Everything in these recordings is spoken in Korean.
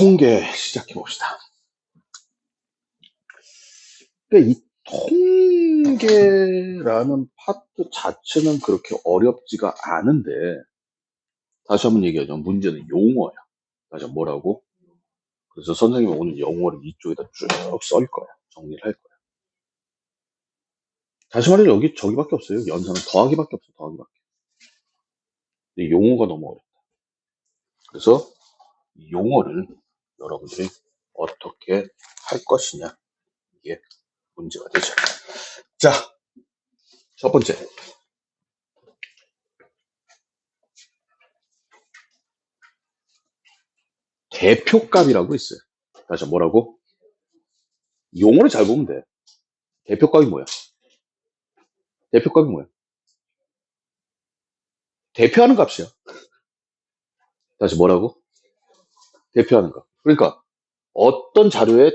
통계 시작해 봅시다. 근데 이 통계라는 파트 자체는 그렇게 어렵지가 않은데, 다시 한번 얘기하죠. 문제는 용어야. 다시 한번 뭐라고? 그래서 선생님은 오늘 영어를 이쪽에다 쭉 썰 거야. 정리를 할 거야. 다시 말해 여기 저기밖에 없어요. 연산은 더하기밖에 없어. 더하기밖에. 근데 용어가 너무 어렵다. 그래서 이 용어를 여러분들이 어떻게 할 것이냐, 이게 문제가 되죠. 자, 첫 번째. 대표값이라고 있어요. 다시 뭐라고? 용어를 잘 보면 돼. 대표값이 뭐야? 대표값이 뭐야? 대표하는 값이야. 다시 뭐라고? 대표하는 값. 그러니까 어떤 자료의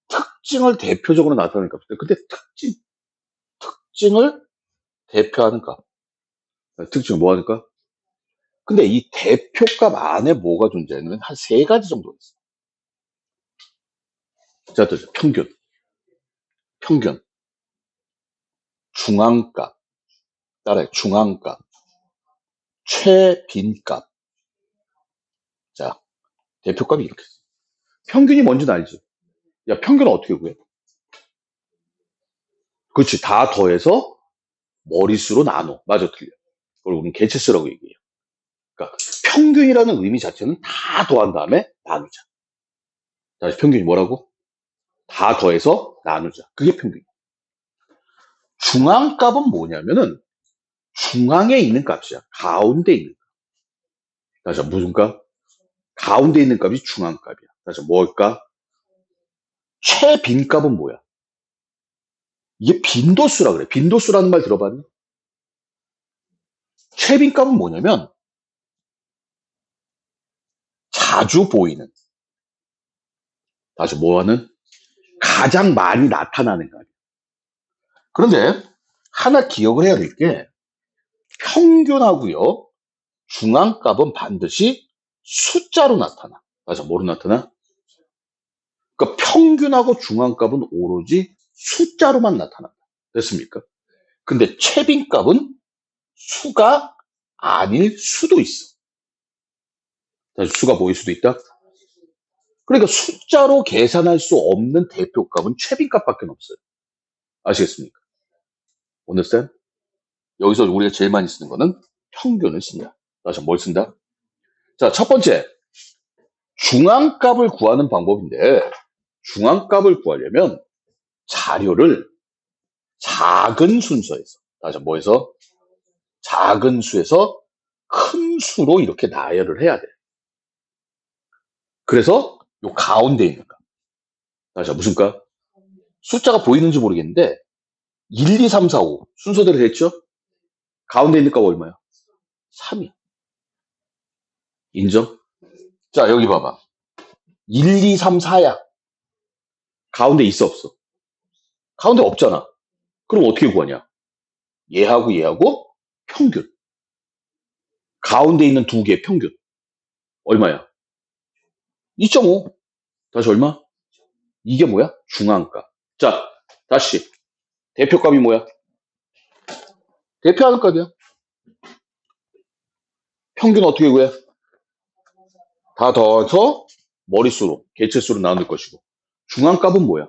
특징을 대표적으로 나타내는 값이야. 근데 특징을 대표하는 값. 특징을 뭐 하니까? 근데 이 대표값 안에 뭐가 존재하냐면 한 세 가지 정도 있어. 자, 또 평균, 중앙값, 따라해. 중앙값, 최빈값. 자, 대표값이 이렇게 있어. 평균이 뭔지는 알지? 야, 평균은 어떻게 구해? 그렇지. 다 더해서 머릿수로 나눠. 맞아, 틀려. 그걸 우리는 개체수라고 얘기해요. 그러니까 평균이라는 의미 자체는 다 더한 다음에 나누자. 다시 평균이 뭐라고? 다 더해서 나누자. 그게 평균. 중앙값은 뭐냐면은 중앙에 있는 값이야. 가운데 있는 값. 다시 무슨 값? 가운데 있는 값이 중앙값이야. 다시 뭘까? 최빈값은 뭐야? 이게 빈도수라 그래. 빈도수라는 말 들어봤니? 최빈값은 뭐냐면 자주 보이는, 다시 뭐하는? 가장 많이 나타나는 값이야. 그런데 하나 기억을 해야 될 게 평균하고요, 중앙값은 반드시 숫자로 나타나. 다시 뭐로 나타나? 그러니까 평균하고 중앙값은 오로지 숫자로만 나타난다. 됐습니까? 근데 최빈값은 수가 아닐 수도 있어. 다시 수가 뭐일 수도 있다? 그러니까 숫자로 계산할 수 없는 대표값은 최빈값밖에 없어요. 아시겠습니까? understand? 여기서 우리가 제일 많이 쓰는 거는 평균을 쓴다. 다시 뭘 쓴다? 자, 첫 번째. 중앙값을 구하는 방법인데, 중앙값을 구하려면 자료를 작은 순서에서, 다시 뭐에서? 작은 수에서 큰 수로 이렇게 나열을 해야 돼. 그래서 요 가운데 있는 값. 다시 무슨 값? 숫자가 보이는지 모르겠는데 1, 2, 3, 4, 5 순서대로 됐죠? 가운데 있는 값 얼마야? 3이. 인정? 자, 여기 봐봐. 1, 2, 3, 4야. 가운데 있어 없어? 가운데 없잖아. 그럼 어떻게 구하냐? 얘하고 얘하고 평균. 가운데 있는 두 개의 평균. 얼마야? 2.5. 다시 얼마? 이게 뭐야? 중앙값. 자, 다시. 대표값이 뭐야? 대표하는 값이야. 평균 어떻게 구해? 다 더해서 머릿수로, 개체수로 나눌 것이고. 중앙값은 뭐야?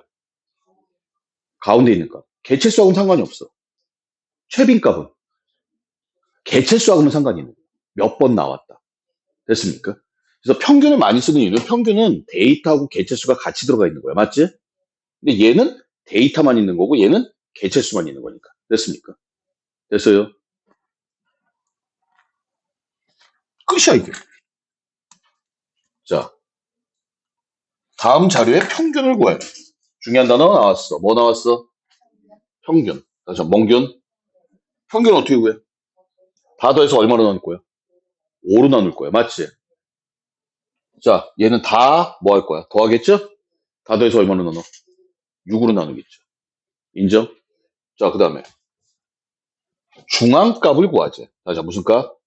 가운데 있는 값. 개체수하고는 상관이 없어. 최빈값은 개체수하고는 상관이 있는 거야. 몇 번 나왔다. 됐습니까? 그래서 평균을 많이 쓰는 이유는 평균은 데이터하고 개체수가 같이 들어가 있는 거야. 맞지? 근데 얘는 데이터만 있는 거고 얘는 개체수만 있는 거니까. 됐습니까? 됐어요? 끝이야, 이게. 자, 다음 자료에 평균을 구해. 중요한 단어가 나왔어. 뭐 나왔어? 평균. 다시 멍균. 평균 어떻게 구해? 다 더해서 얼마로 나눌 거야? 5로 나눌 거야. 맞지? 자, 얘는 다 뭐 할 거야? 더하겠죠? 다 더해서 얼마로 나눠? 6으로 나누겠죠. 인정? 자, 그 다음에 중앙값을 구하지. 자, 무슨 값?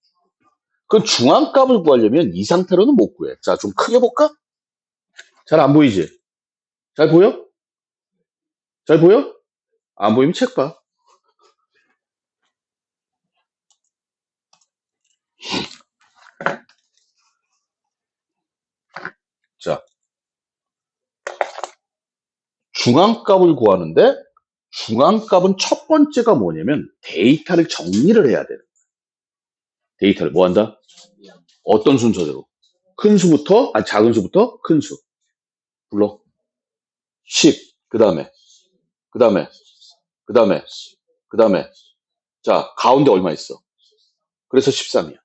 그 중앙값을 구하려면 이 상태로는 못 구해. 자, 좀 크게 볼까? 잘 안 보이지? 잘 보여? 잘 보여? 안 보이면 책 봐. 자, 중앙값을 구하는데 중앙값은 첫 번째가 뭐냐면 데이터를 정리를 해야 돼요. 데이터를 뭐 한다? 어떤 순서대로? 큰 수부터, 아니 작은 수부터 큰 수. 불러. 10, 그 다음에, 그 다음에, 그 다음에, 그 다음에. 자, 가운데 얼마 있어? 그래서 13이야.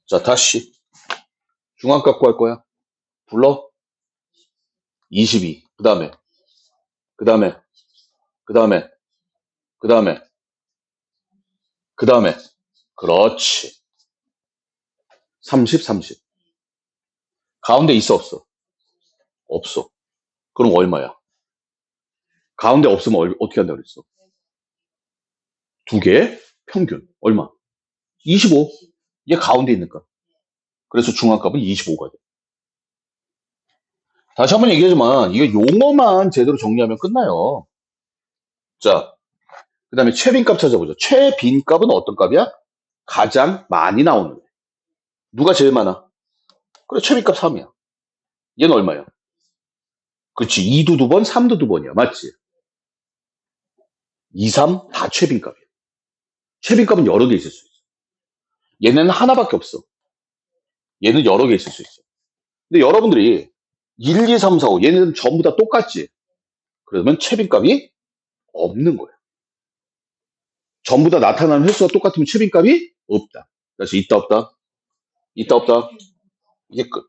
자, 다시. 중앙값 구할 거야. 불러. 22. 그 다음에, 그 다음에, 그 다음에, 그 다음에, 그 다음에. 그렇지. 30, 30. 가운데 있어, 없어? 없어. 그럼 얼마야? 가운데 없으면 어떻게 한다고 그랬어? 두 개, 평균. 얼마? 25. 얘 가운데 있는가? 그래서 중앙값은 25가 돼. 다시 한번 얘기하지만, 이거 용어만 제대로 정리하면 끝나요. 자, 그 다음에 최빈값 찾아보자. 최빈값은 어떤 값이야? 가장 많이 나오는 거. 누가 제일 많아? 그래, 최빈값 3이야. 얘는 얼마야? 그렇지. 2도 두 번, 3도 두 번이야. 맞지? 2, 3 다 최빈값이야. 최빈값은 여러 개 있을 수 있어. 얘네는 하나밖에 없어. 얘는 여러 개 있을 수 있어. 근데 여러분들이 1, 2, 3, 4, 5 얘네들은 전부 다 똑같지? 그러면 최빈값이 없는 거야. 전부 다 나타나는 횟수가 똑같으면 최빈값이 없다. 그래서 있다 없다? 있다 없다? 이게 끝.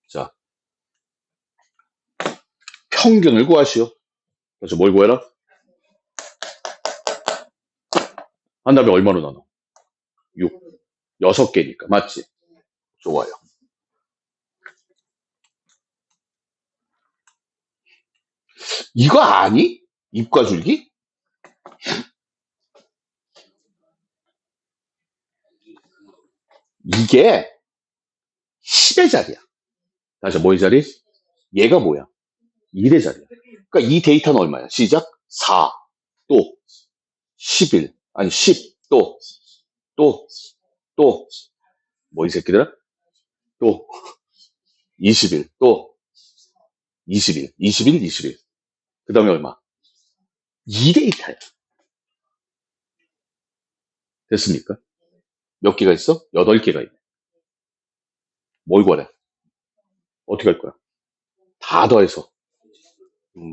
자, 평균을 구하시오. 그래서 뭘 구해라? 한 다음에 얼마로 나눠? 6. 6개니까. 맞지? 좋아요. 이거 아니? 입과 줄기? 이게 10의 자리야. 다시 뭐의 자리? 얘가 뭐야? 1의 자리야. 그러니까 이 데이터는 얼마야? 시작. 4, 또 11, 아니 10, 또, 뭐 이 새끼들아? 또 21, 또 21, 21, 21. 그 다음에 얼마? 이 데이터야. 됐습니까? 몇 개가 있어? 8개가 있네. 뭘 구하래? 어떻게 할 거야? 다 더해서. 음,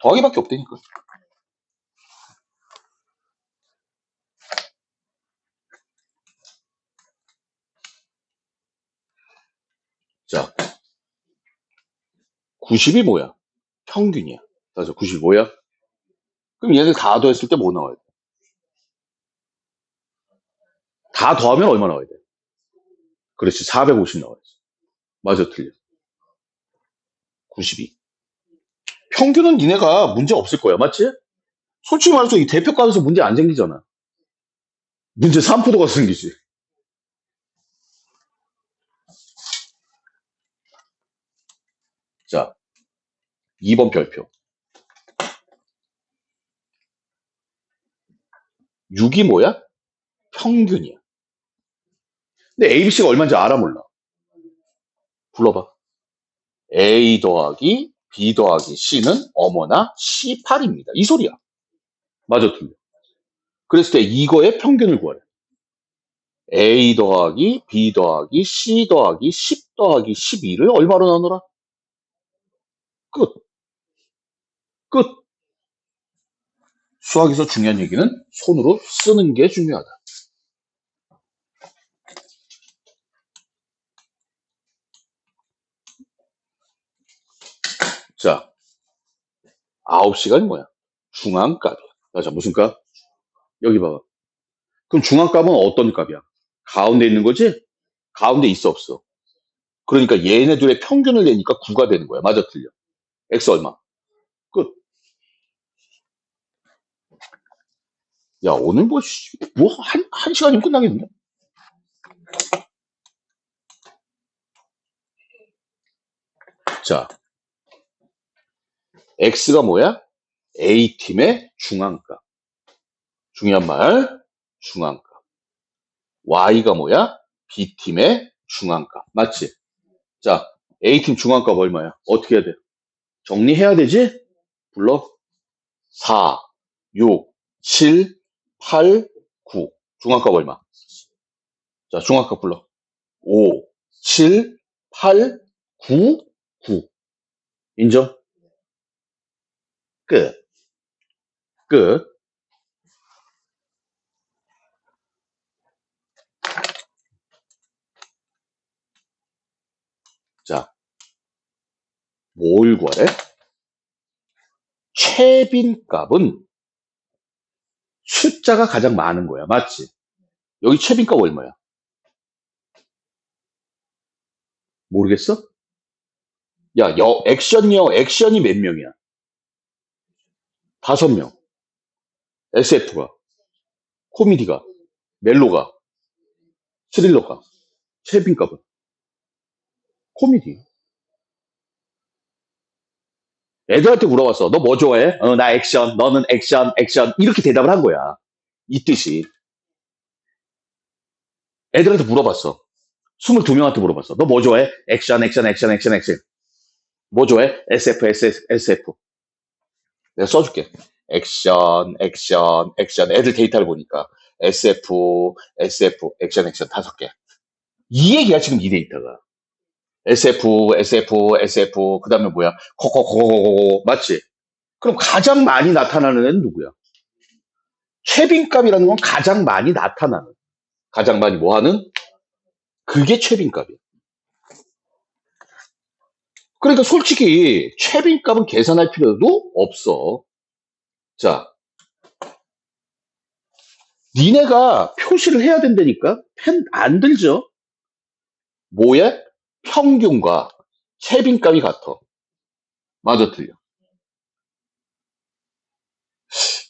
더하기밖에 없다니까. 자, 90이 뭐야? 평균이야. 맞아, 90이 뭐야? 그럼 얘들 다 더했을 때 뭐 나와야 돼? 다 더하면 얼마 나와야 돼? 그렇지, 450 나와야지. 맞아, 틀려. 92. 평균은 니네가 문제 없을 거야, 맞지? 솔직히 말해서 이 대표과에서 문제 안 생기잖아. 문제 3%가 생기지. 자, 2번 별표. 6이 뭐야? 평균이야. 근데 ABC가 얼마인지 알아 몰라? 불러봐. A 더하기 B 더하기 C는 어머나 C8입니다. 이 소리야. 맞아, 틀려. 그랬을 때 이거의 평균을 구하래. A 더하기 B 더하기 C 더하기 10 더하기 12를 얼마로 나누라? 끝. 끝. 수학에서 중요한 얘기는 손으로 쓰는 게 중요하다. 자, 9시간이 뭐야? 중앙값이야. 맞아, 무슨 값? 여기 봐봐. 그럼 중앙값은 어떤 값이야? 가운데 있는 거지? 가운데 있어, 없어? 그러니까 얘네들의 평균을 내니까 9가 되는 거야. 맞아, 틀려. X 얼마? 끝. 야, 오늘 한 시간이면 끝나겠는데? 자, X가 뭐야? A팀의 중앙값. 중요한 말, 중앙값. Y가 뭐야? B팀의 중앙값. 맞지? 자, A팀 중앙값 얼마야? 어떻게 해야 돼? 정리해야 되지? 불러. 4, 6, 7, 8, 9. 중앙값 얼마? 자, 중앙값 불러. 5, 7, 8, 9, 9. 인정? 끝. 끝. 자, 뭘 구하래? 최빈값은 숫자가 가장 많은 거야. 맞지? 여기 최빈값 얼마야? 모르겠어? 야, 액션이 몇 명이야? 5명. SF가, 코미디가, 멜로가, 스릴러가. 최빈값은 코미디. 애들한테 물어봤어. 너 뭐 좋아해? 나 액션. 너는 액션, 액션. 이렇게 대답을 한 거야. 이 뜻이. 애들한테 물어봤어. 22명한테 물어봤어. 너 뭐 좋아해? 액션, 액션, 액션, 액션, 액션. 뭐 좋아해? SF, SF. 내가 써줄게. 액션, 액션, 액션. 애들 데이터를 보니까 SF, SF, 액션, 액션 5개. 이 얘기야, 지금 이 데이터가. SF, SF, SF. 그 다음에 뭐야? 코코코코코. 맞지? 그럼 가장 많이 나타나는 애는 누구야? 최빈값이라는 건 가장 많이 나타나는. 가장 많이 뭐 하는? 그게 최빈값이야. 그러니까 솔직히 최빈값은 계산할 필요도 없어. 자, 니네가 표시를 해야 된다니까? 펜 안 들죠? 뭐에? 평균과 최빈값이 같아. 맞아, 틀려.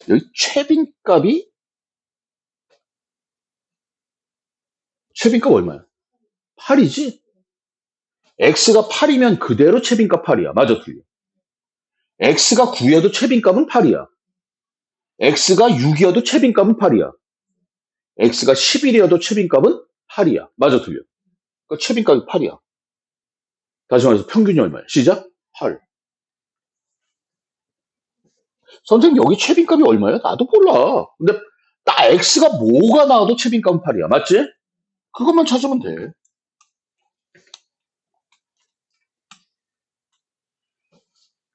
여기 최빈값 얼마야? 8이지? X가 8이면 그대로 최빈값 8이야. 맞아, 틀려. X가 9여도 최빈값은 8이야. X가 6이어도 최빈값은 8이야. X가 11이어도 최빈값은 8이야. 맞아, 틀려. 그러니까 최빈값이 8이야. 다시 말해서 평균이 얼마야? 시작? 8. 선생님, 여기 최빈값이 얼마야? 나도 몰라. 근데 딱 X가 뭐가 나와도 최빈값은 8이야. 맞지? 그것만 찾으면 돼.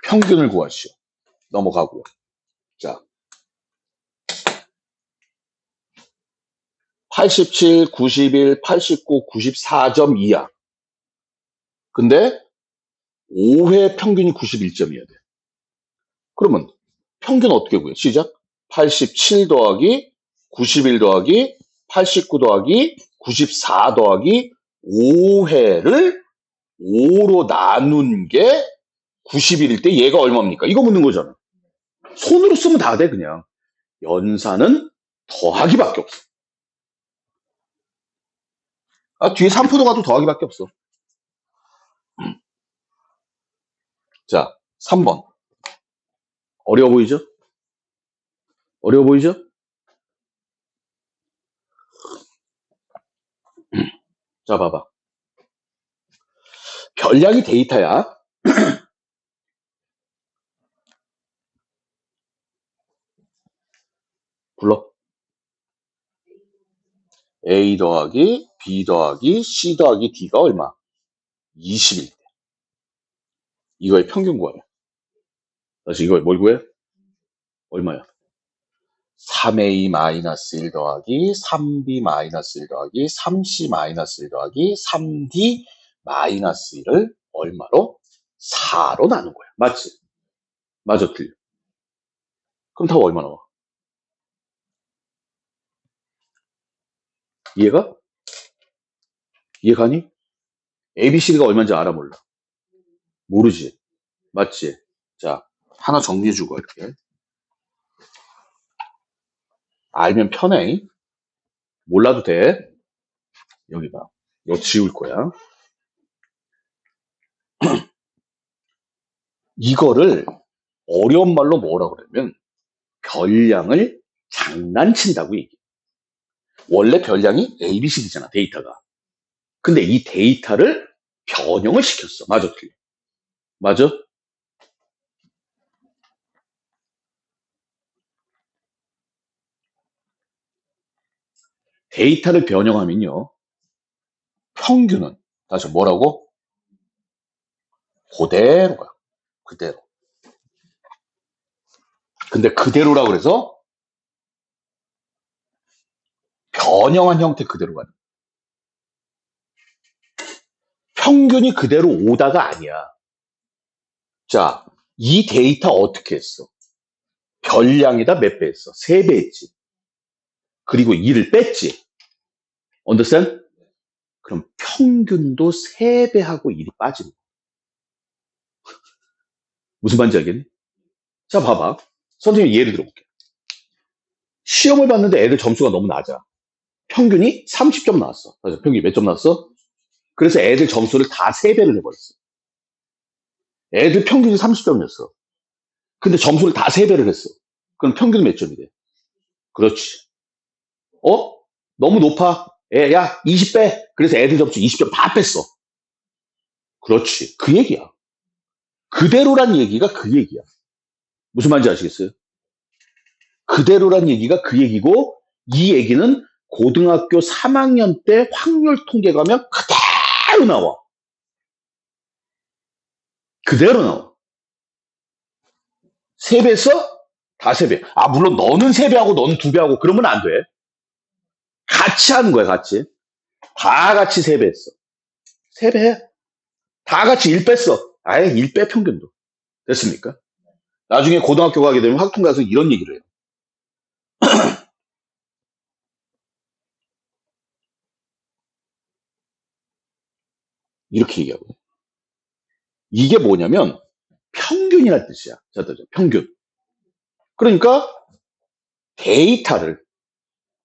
평균을 구하시오. 넘어가고요. 자, 87, 91, 89, 94.2야. 근데 5회 평균이 91점이어야 돼. 그러면 평균 어떻게 구해? 시작. 87 더하기 91 더하기 89 더하기 94 더하기 5회를 5로 나눈 게 90일일 때 얘가 얼마입니까? 이거 묻는 거잖아. 손으로 쓰면 다 돼, 그냥. 연산은 더하기밖에 없어. 아, 뒤에 3포도 가도 더하기밖에 없어. 자, 3번. 어려워 보이죠? 어려워 보이죠? 자, 봐봐. 별량이 데이터야. 불러. A 더하기 B 더하기 C 더하기 D가 얼마? 20일 때. 이거의 평균 구하래. 다시 이거의 뭘 구해? 얼마야? 3A-1 더하기 3B-1 더하기 3C-1 더하기 3D-1을 얼마로? 4로 나눈 거야. 맞지? 맞아, 틀려. 그럼 답 얼마 나와? 이해가? 이해가니? ABCD가 얼마인지 알아, 몰라? 모르지? 맞지? 자, 하나 정리해주고 할게. 알면 편해. 몰라도 돼. 여기 봐. 이거 지울 거야. 이거를 어려운 말로 뭐라 그러면 별량을 장난친다고 얘기해. 원래 별량이 ABCD잖아, 데이터가. 근데 이 데이터를 변형을 시켰어. 맞아, 틀려? 맞아? 데이터를 변형하면요. 평균은 다시 뭐라고? 그대로가. 그대로. 근데 그대로라 그래서 변형한 형태 그대로 가는. 평균이 그대로 오다가 아니야. 자, 이 데이터 어떻게 했어? 별량에다 몇 배 했어? 3배 했지. 그리고 2를 뺐지. understand? 그럼 평균도 3배하고 1이 빠지는 거야. 무슨 말인지 알겠니? 자, 봐봐. 선생님이 예를 들어볼게. 시험을 봤는데 애들 점수가 너무 낮아. 평균이 30점 나왔어. 맞아. 평균이 몇 점 나왔어? 그래서 애들 점수를 다 3배를 해버렸어. 애들 평균이 30점이었어. 근데 점수를 다 3배를 했어. 그럼 평균은 몇 점이 돼? 그렇지. 어? 너무 높아. 야, 20배. 그래서 애들 점수 20점 다 뺐어. 그렇지. 그 얘기야. 그대로란 얘기가 그 얘기야. 무슨 말인지 아시겠어요? 그대로란 얘기가 그 얘기고, 이 얘기는 고등학교 3학년 때 확률 통계 가면 그대로 나와. 그대로 나와. 3배에서 다 3배. 아, 물론 너는 3배하고 너는 2배하고 그러면 안 돼. 같이 하는 거야, 같이. 다 같이 3배 했어. 3배 해. 다 같이 1 뺐어. 아예 1 빼, 평균도. 됐습니까? 나중에 고등학교 가게 되면 학통 가서 이런 얘기를 해요. 이렇게 얘기하거든요. 이게 뭐냐면 평균이라는 뜻이야. 평균. 그러니까 데이터를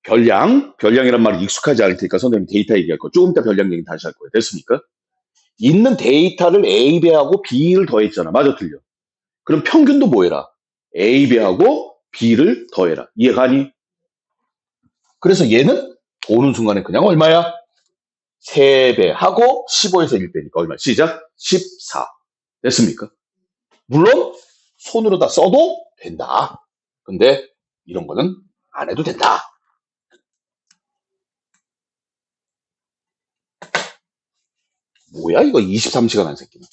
별량이란 말이 익숙하지 않을 테니까 선생님 데이터 얘기할 거. 조금 이따 별량 얘기 다시 할 거예요. 됐습니까? 있는 데이터를 A배하고 B를 더했잖아. 맞아, 틀려? 그럼 평균도 뭐 해라? A배하고 B를 더해라. 이해가니? 그래서 얘는 보는 순간에 그냥 얼마야? 3배 하고 15에서 1배니까 얼마? 시작. 14. 됐습니까? 물론 손으로 다 써도 된다. 근데 이런 거는 안 해도 된다. 뭐야 이거 23시간 한 새끼는.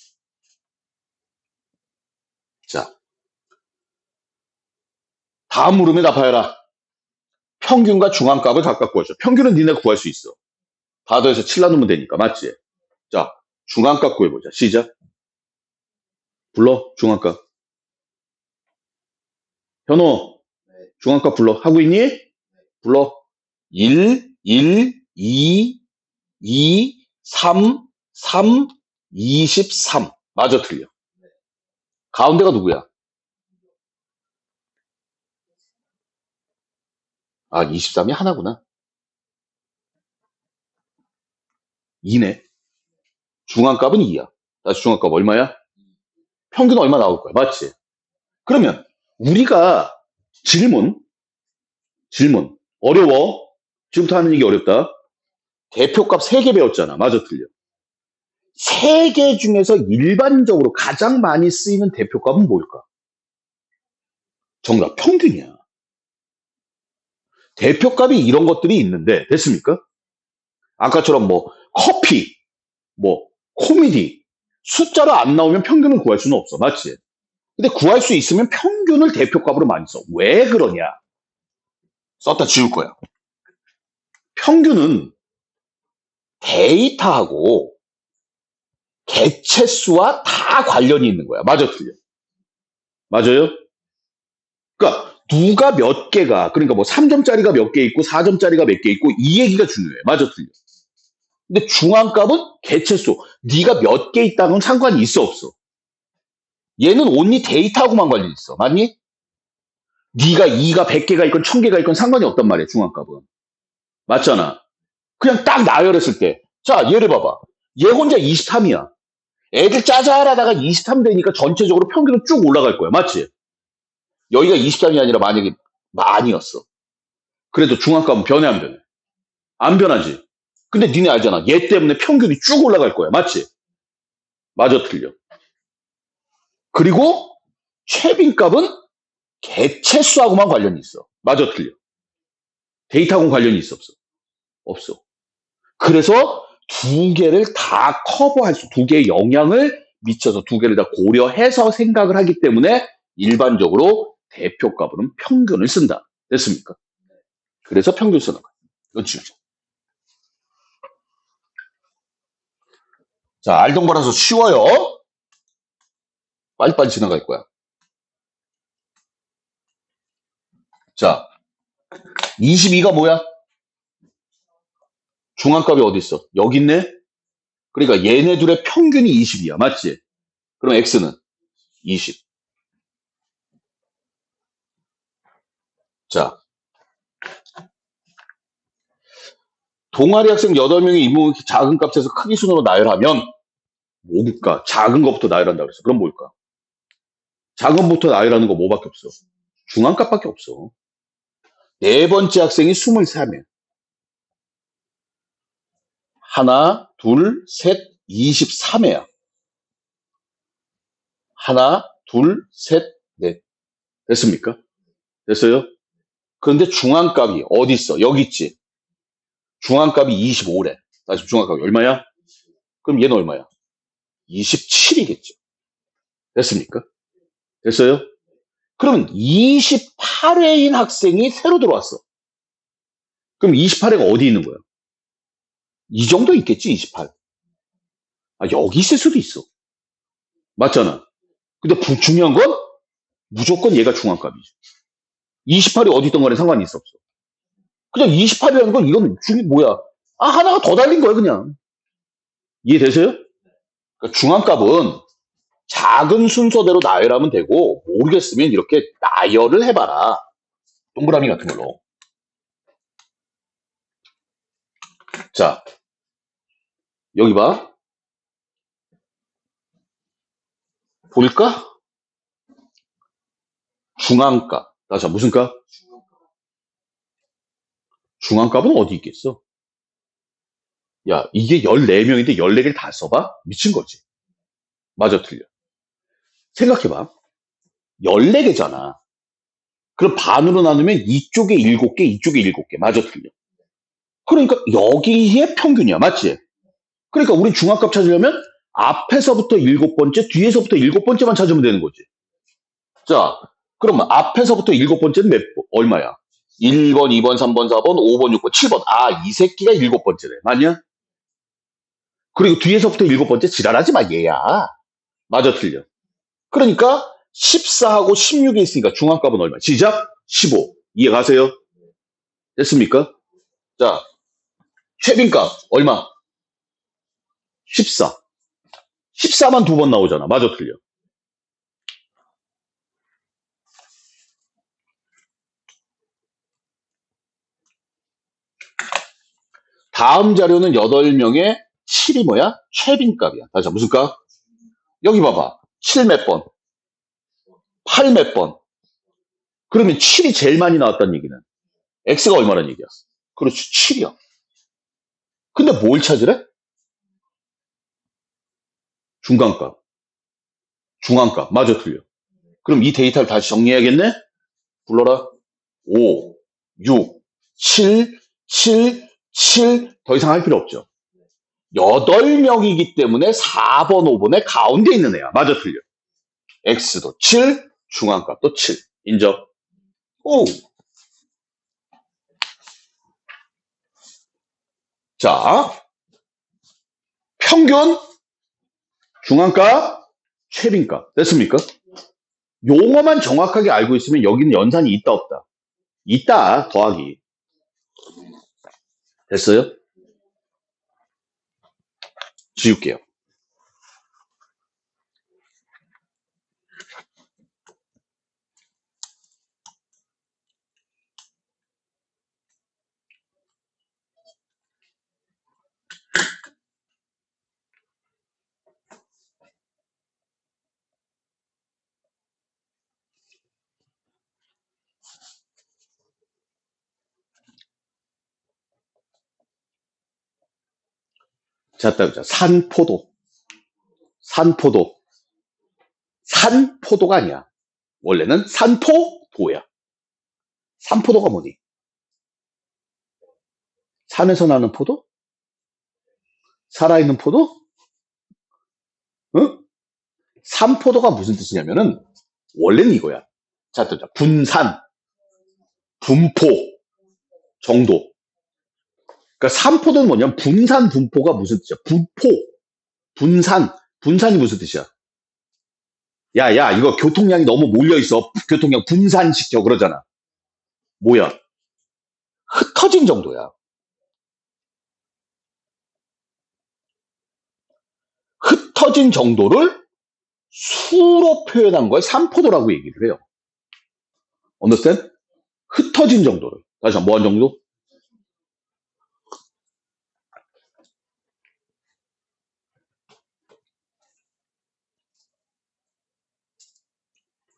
자, 다음 물음에 답하여라. 평균과 중앙값을 각각 구하죠. 평균은 니네 구할 수 있어. 다 더해서 7 나누면 되니까. 맞지? 자, 중앙값 구해보자. 시작. 불러. 중앙값. 현호. 중앙값 불러. 하고 있니? 불러. 1, 2, 3, 23. 맞아, 틀려. 가운데가 누구야? 아, 23이 하나구나. 2네. 중앙값은 2야. 다시 중앙값 얼마야? 평균 얼마 나올 거야. 맞지? 그러면 우리가 질문. 어려워. 지금부터 하는 얘기 어렵다. 대표값 3개 배웠잖아. 맞아, 틀려. 3개 중에서 일반적으로 가장 많이 쓰이는 대표값은 뭘까? 정답, 평균이야. 대표값이 이런 것들이 있는데, 됐습니까? 아까처럼 뭐, 커피, 뭐, 코미디, 숫자로 안 나오면 평균을 구할 수는 없어. 맞지? 근데 구할 수 있으면 평균을 대표값으로 많이 써. 왜 그러냐? 썼다 지울 거야. 평균은 데이터하고 개체수와 다 관련이 있는 거야. 맞아, 틀려? 맞아요? 그러니까 누가 몇 개가, 그러니까 뭐 3점짜리가 몇 개 있고 4점짜리가 몇 개 있고 이 얘기가 중요해. 맞아, 틀려? 근데 중앙값은 개체수. 네가 몇 개 있다는 상관이 있어, 없어? 얘는 온리 데이터하고만 관련이 있어. 맞니? 네가 2가 100개가 있건 1000개가 있건 상관이 없단 말이야, 중앙값은. 맞잖아. 그냥 딱 나열했을 때. 자, 얘를 봐봐. 얘 혼자 23이야. 애들 짜잘하다가 23 되니까 전체적으로 평균은 쭉 올라갈 거야. 맞지? 여기가 23이 아니라 만약에 만이었어. 그래도 중앙값은 변해 안 변해? 안 변하지. 근데 니네 알잖아. 얘 때문에 평균이 쭉 올라갈 거야. 맞지? 맞아, 틀려. 그리고 최빈값은 개체수하고만 관련이 있어. 맞아, 틀려. 데이터하고는 관련이 있어, 없어? 없어. 그래서 두 개를 다 커버할 수, 두 개의 영향을 미쳐서 두 개를 다 고려해서 생각을 하기 때문에 일반적으로 대표값으로는 평균을 쓴다. 됐습니까? 그래서 평균 쓰는 거야. 이건 중요하죠. 자, 알던 거라서 쉬워요. 빨리빨리 지나갈 거야. 자, 22가 뭐야? 중앙값이 어디 있어? 여기 있네? 그러니까 얘네 둘의 평균이 20이야. 맞지? 그럼 x는 20. 자, 동아리 학생 8명이 이모 작은 값에서 크기 순으로 나열하면 뭘까? 작은 것부터 나열한다 그랬어. 그럼 뭘까? 작은 것부터 나열하는 거 뭐밖에 없어? 중앙값밖에 없어. 네 번째 학생이 23명. 하나, 둘, 셋, 23회야. 하나, 둘, 셋, 넷. 됐습니까? 됐어요? 그런데 중앙값이 어디 있어? 여기 있지. 중앙값이 25래. 다시 중앙값이 얼마야? 그럼 얘는 얼마야? 27이겠죠. 됐습니까? 됐어요? 그러면 28회인 학생이 새로 들어왔어. 그럼 28회가 어디 있는 거야? 이 정도 있겠지, 28. 아, 여기 있을 수도 있어. 맞잖아. 근데 중요한 건 무조건 얘가 중앙값이지. 28이 어디 있던 간에 상관이 있어, 없어. 그냥 28이라는 건 이건 뭐야? 아, 하나가 더 달린 거야, 그냥. 이해되세요? 그러니까 중앙값은 작은 순서대로 나열하면 되고, 모르겠으면 이렇게 나열을 해봐라. 동그라미 같은 걸로. 자, 여기 봐. 볼까? 중앙값. 자, 무슨 값? 중앙값은 어디 있겠어? 야, 이게 14명인데 14개를 다 써봐? 미친 거지. 맞아, 틀려. 생각해봐. 14개잖아. 그럼 반으로 나누면 이쪽에 7개, 이쪽에 7개. 맞아, 틀려. 그러니까 여기에 평균이야. 맞지? 그러니까 우리 중앙값 찾으려면 앞에서부터 7번째, 뒤에서부터 7번째만 찾으면 되는 거지. 자, 그럼 앞에서부터 7번째는 얼마야? 1번, 2번, 3번, 4번, 5번, 6번, 7번. 아, 이 새끼가 7번째래. 맞냐? 그리고 뒤에서부터 7번째 지랄하지 마, 얘야. 맞아, 틀려. 그러니까 14하고 16에 있으니까 중앙값은 얼마? 시작? 15. 이해 가세요? 됐습니까? 자, 최빈값 얼마? 14. 14만 두 번 나오잖아. 맞아, 틀려. 다음 자료는 8명의 7이 뭐야? 최빈값이야. 다시 무슨 값? 여기 봐봐. 7 몇 번? 8 몇 번? 그러면 7이 제일 많이 나왔다는 얘기는 x가 얼마라는 얘기야? 그렇지, 7이야. 근데 뭘 찾으래? 중간값. 중앙값. 맞아, 틀려. 그럼 이 데이터를 다시 정리해야겠네? 불러라. 5, 6, 7, 7, 7. 더 이상 할 필요 없죠. 8명이기 때문에 4번, 5번의 가운데 있는 애야. 맞아, 틀려. x도 7, 중앙값도 7. 인정? 오. 자, 평균, 중앙값, 최빈값. 됐습니까? 용어만 정확하게 알고 있으면 여기는 연산이 있다, 없다? 있다, 더하기. 됐어요? 지울게요. 자, 따보자. 산포도. 산포도. 산포도가 아니야. 원래는 산포도야. 산포도가 뭐니? 산에서 나는 포도? 살아있는 포도? 응? 산포도가 무슨 뜻이냐면은, 원래는 이거야. 자, 또 분산, 분포, 정도. 그러니까 산포도는 뭐냐면, 분산, 분포가 무슨 뜻이야? 분포, 분산, 분산이 무슨 뜻이야? 야, 이거 교통량이 너무 몰려있어. 교통량 분산시켜. 그러잖아. 뭐야? 흩어진 정도야. 흩어진 정도를 수로 표현한 걸 산포도라고 얘기를 해요. understand? 흩어진 정도를. 다시 한번, 뭐한 정도?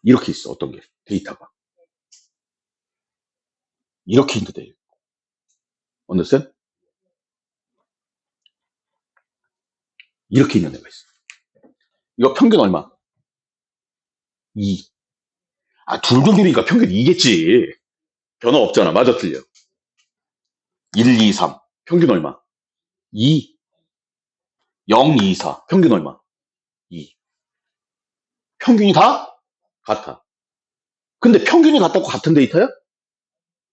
이렇게 있어. 어떤 게? 데이터가. 이렇게 있는데 돼. understand? 이렇게 있는 애가 있어. 이거 평균 얼마? 2. 아, 둘둘둘이니까 평균 2겠지. 변화 없잖아. 맞아, 틀려. 1, 2, 3. 평균 얼마? 2. 0, 2, 4. 평균 얼마? 2. 평균이 다 같아. 근데 평균이 같다고 같은 데이터야?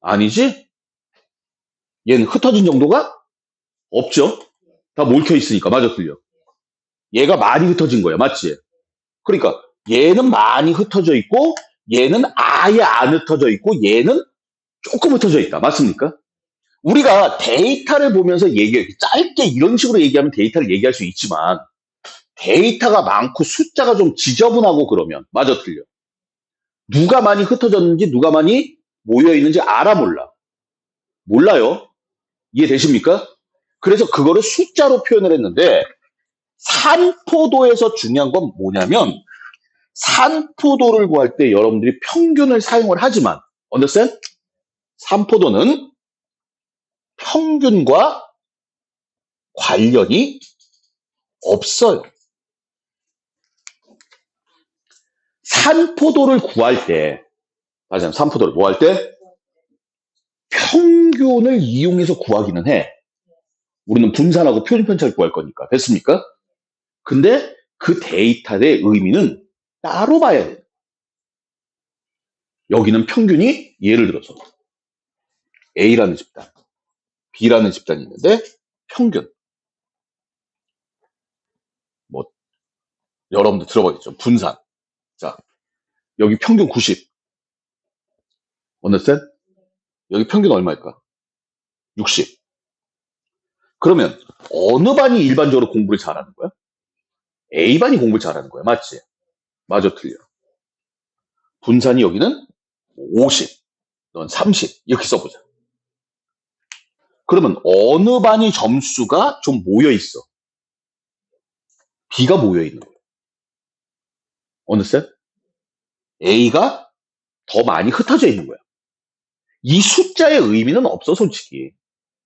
아니지? 얘는 흩어진 정도가 없죠? 다 몰켜 있으니까. 맞아, 틀려. 얘가 많이 흩어진 거야. 맞지? 그러니까 얘는 많이 흩어져 있고 얘는 아예 안 흩어져 있고 얘는 조금 흩어져 있다. 맞습니까? 우리가 데이터를 보면서 짧게 이런 식으로 얘기하면 데이터를 얘기할 수 있지만 데이터가 많고 숫자가 좀 지저분하고 그러면 맞아, 틀려. 누가 많이 흩어졌는지 누가 많이 모여 있는지 알아, 몰라? 몰라요. 이해되십니까? 그래서 그거를 숫자로 표현을 했는데 산포도에서 중요한 건 뭐냐면 산포도를 구할 때 여러분들이 평균을 사용을 하지만 understand? 산포도는 평균과 관련이 없어요. 산포도를 구할 때, 다시 한번 산포도를 뭐 할 때? 평균을 이용해서 구하기는 해. 우리는 분산하고 표준 편차를 구할 거니까. 됐습니까? 근데 그 데이터의 의미는 따로 봐야 돼. 여기는 평균이 예를 들어서 A라는 집단, B라는 집단이 있는데 평균. 뭐 여러분들 들어보겠죠. 분산. 자, 여기 평균 90. understand? 여기 평균 얼마일까? 60. 그러면 어느 반이 일반적으로 공부를 잘하는 거야? A반이 공부를 잘하는 거야. 맞지? 맞아, 틀려. 분산이 여기는 50, 넌 30 이렇게 써보자. 그러면 어느 반이 점수가 좀 모여 있어? B가 모여 있는 거야. understand? A가 더 많이 흩어져 있는 거야. 이 숫자의 의미는 없어, 솔직히.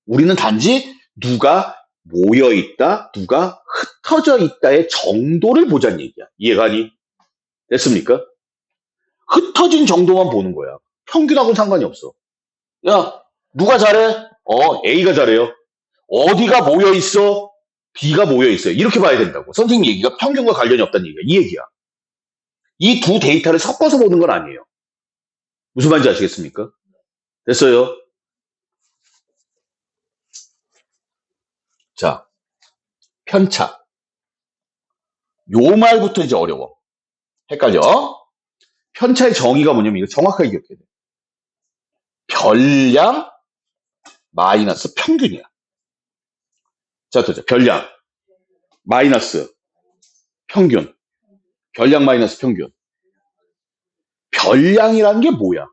우리는 단지 누가 모여 있다, 누가 흩어져 있다의 정도를 보자는 얘기야. 이해가니? 됐습니까? 흩어진 정도만 보는 거야. 평균하고는 상관이 없어. 야, 누가 잘해? A가 잘해요. 어디가 모여 있어? B가 모여 있어요. 이렇게 봐야 된다고. 선생님 얘기가 평균과 관련이 없다는 얘기야. 이 얘기야. 이 두 데이터를 섞어서 보는 건 아니에요. 무슨 말인지 아시겠습니까? 됐어요? 자, 편차. 요 말부터 이제 어려워. 헷갈려? 편차의 정의가 뭐냐면 이거 정확하게 기억해야 돼. 별량 마이너스 평균이야. 자, 또 별량 마이너스 평균. 별량 마이너스 평균. 별량이라는 게 뭐야?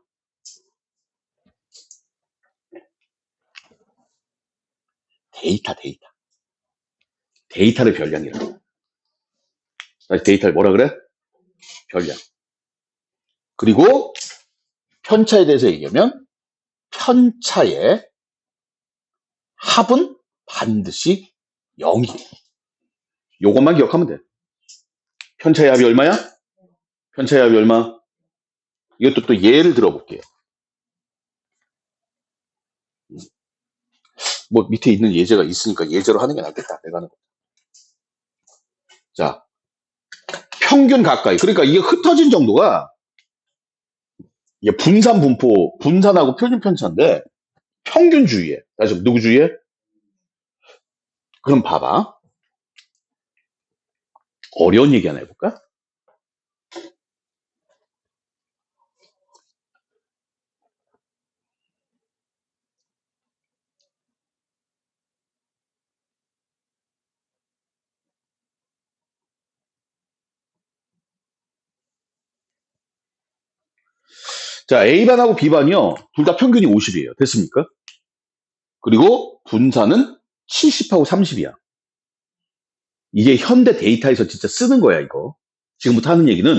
데이터. 데이터를 별량이라고. 다시 데이터를 뭐라 그래? 별량. 그리고 편차에 대해서 얘기하면 편차의 합은 반드시 0이에요. 요것만 기억하면 돼. 편차의 합이 얼마야? 편차의 합이 얼마? 이것도 또 예를 들어볼게요. 뭐 밑에 있는 예제가 있으니까 예제로 하는 게 낫겠다. 내가 하는 거. 자, 평균 가까이. 그러니까 이게 흩어진 정도가 이게 분산 분포, 분산하고 표준 편차인데 평균 주의에. 다시 누구 주의에? 그럼 봐봐. 어려운 얘기 하나 해볼까? 자, A반하고 B반이요. 둘 다 평균이 50이에요. 됐습니까? 그리고 분산은 70하고 30이야. 이게 현대 데이터에서 진짜 쓰는 거야, 이거. 지금부터 하는 얘기는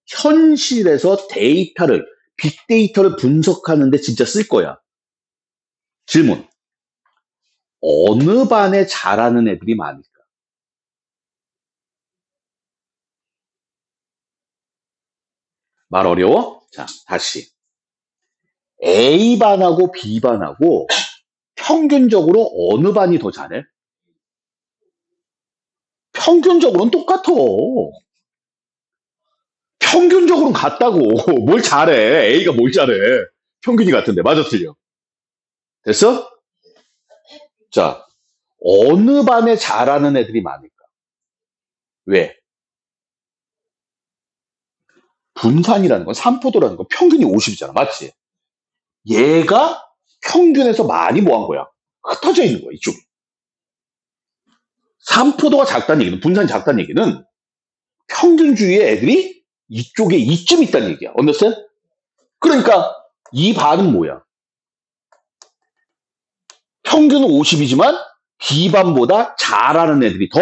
현실에서 데이터를, 빅데이터를 분석하는데 진짜 쓸 거야. 질문. 어느 반에 잘하는 애들이 많을까? 말 어려워? 자, 다시. A반하고 B반하고 평균적으로 어느 반이 더 잘해? 평균적으로는 똑같아. 평균적으로는 같다고. 뭘 잘해? A가 뭘 잘해? 평균이 같은데. 맞아, 틀려. 됐어? 자, 어느 반에 잘하는 애들이 많을까? 왜? 분산이라는 건, 산포도라는 건 평균이 50이잖아. 맞지? 얘가 평균에서 많이 뭐 한 거야? 흩어져 있는 거야, 이쪽에. 산포도가 작다는 얘기는, 분산이 작다는 얘기는 평균주의의 애들이 이쪽에 이쯤 있다는 얘기야. 언더스탠? 그러니까 이 반은 뭐야? 평균은 50이지만 B반보다 잘하는 애들이 더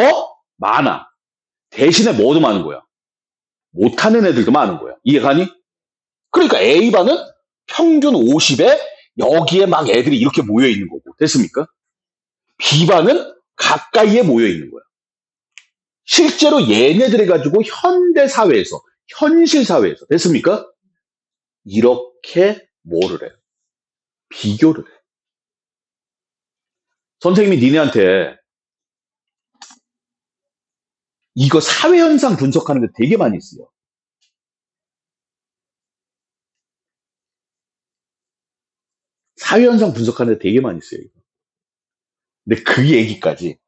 많아. 대신에 뭐도 많은 거야? 못하는 애들도 많은 거야. 이해가니? 그러니까 A반은 평균 50에 여기에 막 애들이 이렇게 모여 있는 거고. 됐습니까? B반은 가까이에 모여 있는 거야. 실제로 얘네들을 가지고 현대 사회에서, 현실 사회에서, 됐습니까? 이렇게 뭐를 해? 비교를 해. 선생님이 니네한테 이거 사회현상 분석하는 게 되게 많이 있어요. 사회현상 분석하는 데 되게 많이 써요. 근데 그 얘기까지.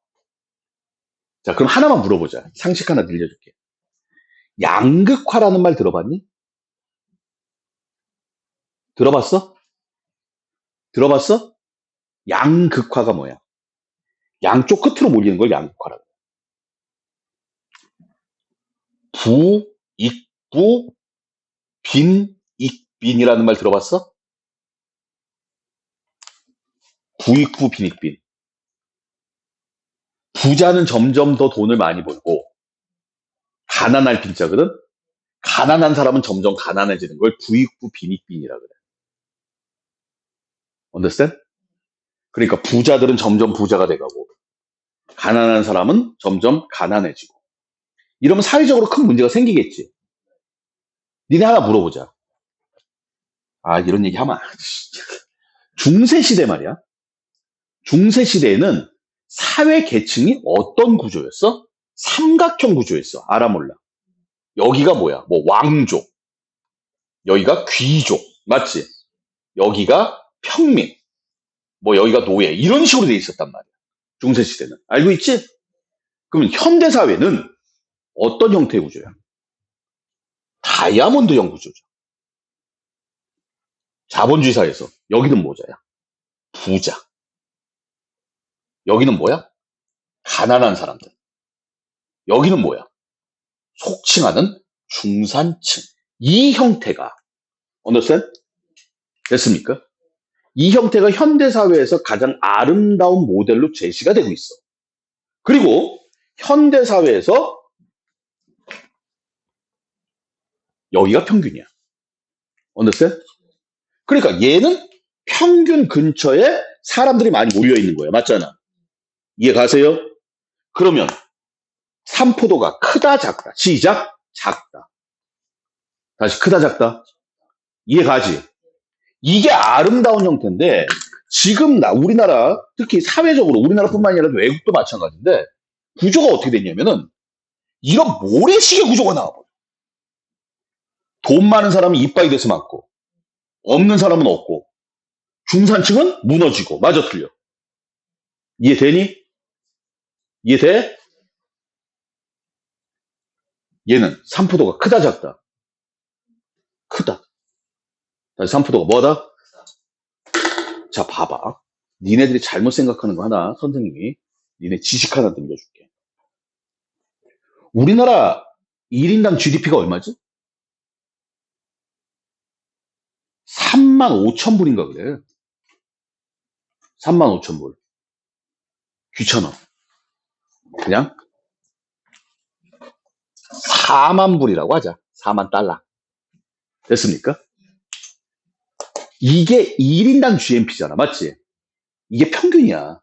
자, 그럼 하나만 물어보자. 상식 하나 들려줄게. 양극화라는 말 들어봤니? 들어봤어? 들어봤어? 양극화가 뭐야? 양쪽 끝으로 몰리는 걸 양극화라고. 부익부 빈익빈이라는 말 들어봤어? 부익부 빈익빈. 부자는 점점 더 돈을 많이 벌고 가난할 빈자거든. 가난한 사람은 점점 가난해지는 걸 부익부 빈익빈이라 그래. understand? 그러니까 부자들은 점점 부자가 돼가고 가난한 사람은 점점 가난해지고 이러면 사회적으로 큰 문제가 생기겠지. 니네 하나 물어보자. 아, 이런 얘기 하면 중세 시대 말이야. 중세 시대에는 사회 계층이 어떤 구조였어? 삼각형 구조였어. 알아 몰라. 여기가 뭐야? 뭐 왕족, 여기가 귀족, 맞지? 여기가 평민, 뭐 여기가 노예 이런 식으로 돼 있었단 말이야. 중세 시대는 알고 있지? 그러면 현대 사회는 어떤 형태의 구조야? 다이아몬드형 구조죠. 자본주의 사회에서 여기는 뭐자야? 부자. 여기는 뭐야? 가난한 사람들. 여기는 뭐야? 속칭하는 중산층. 이 형태가 언더스탠? 됐습니까? 이 형태가 현대사회에서 가장 아름다운 모델로 제시가 되고 있어. 그리고 현대사회에서 여기가 평균이야. 언더스탠? 그러니까 얘는 평균 근처에 사람들이 많이 모여 있는 거예요. 맞잖아. 이해 가세요? 그러면 산포도가 크다, 작다. 시작. 작다. 다시 크다, 작다. 이해가지? 이게 아름다운 형태인데 지금 우리나라 특히 사회적으로 우리나라뿐만 아니라 외국도 마찬가지인데 구조가 어떻게 됐냐면은 이런 모래시계 구조가 나와버려. 돈 많은 사람은 이빠이 돼서 많고 없는 사람은 없고 중산층은 무너지고. 맞아 틀려? 이해되니? 이해돼? 얘는 산포도가 크다 작다. 크다. 다시 산포도가 뭐다? 자 봐봐. 니네들이 잘못 생각하는 거 하나 선생님이 니네 지식 하나 던져줄게. 우리나라 1인당 GDP가 얼마지? 3만 5천 불인가 그래. 3만 5천 불. 귀찮아. 그냥 4만 불이라고 하자. 4만 달러. 됐습니까? 이게 1인당 GNP잖아. 맞지? 이게 평균이야.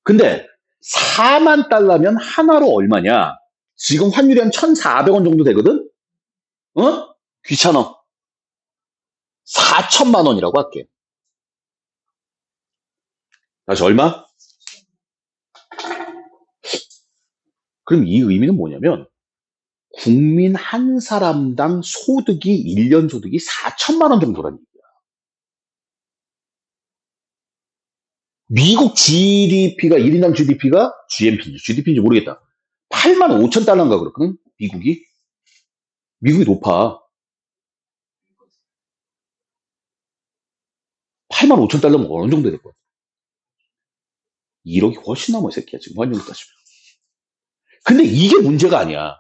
근데 4만 달러면 하나로 얼마냐? 지금 환율이 한 1,400원 정도 되거든? 어? 귀찮아. 4천만 원이라고 할게. 다시 얼마? 그럼 이 의미는 뭐냐면 국민 한 사람당 소득이 1년 소득이 4천만 원 정도라는 얘기야. 미국 GDP가 1인당 GDP가 GDP인지 모르겠다. 8만 5천 달러인가 그렇거든. 미국이 높아. 8만 5천 달러면 어느 정도 될 거야? 1억이 훨씬 넘어 이 새끼야 지금 환율로 따지면. 근데 이게 문제가 아니야.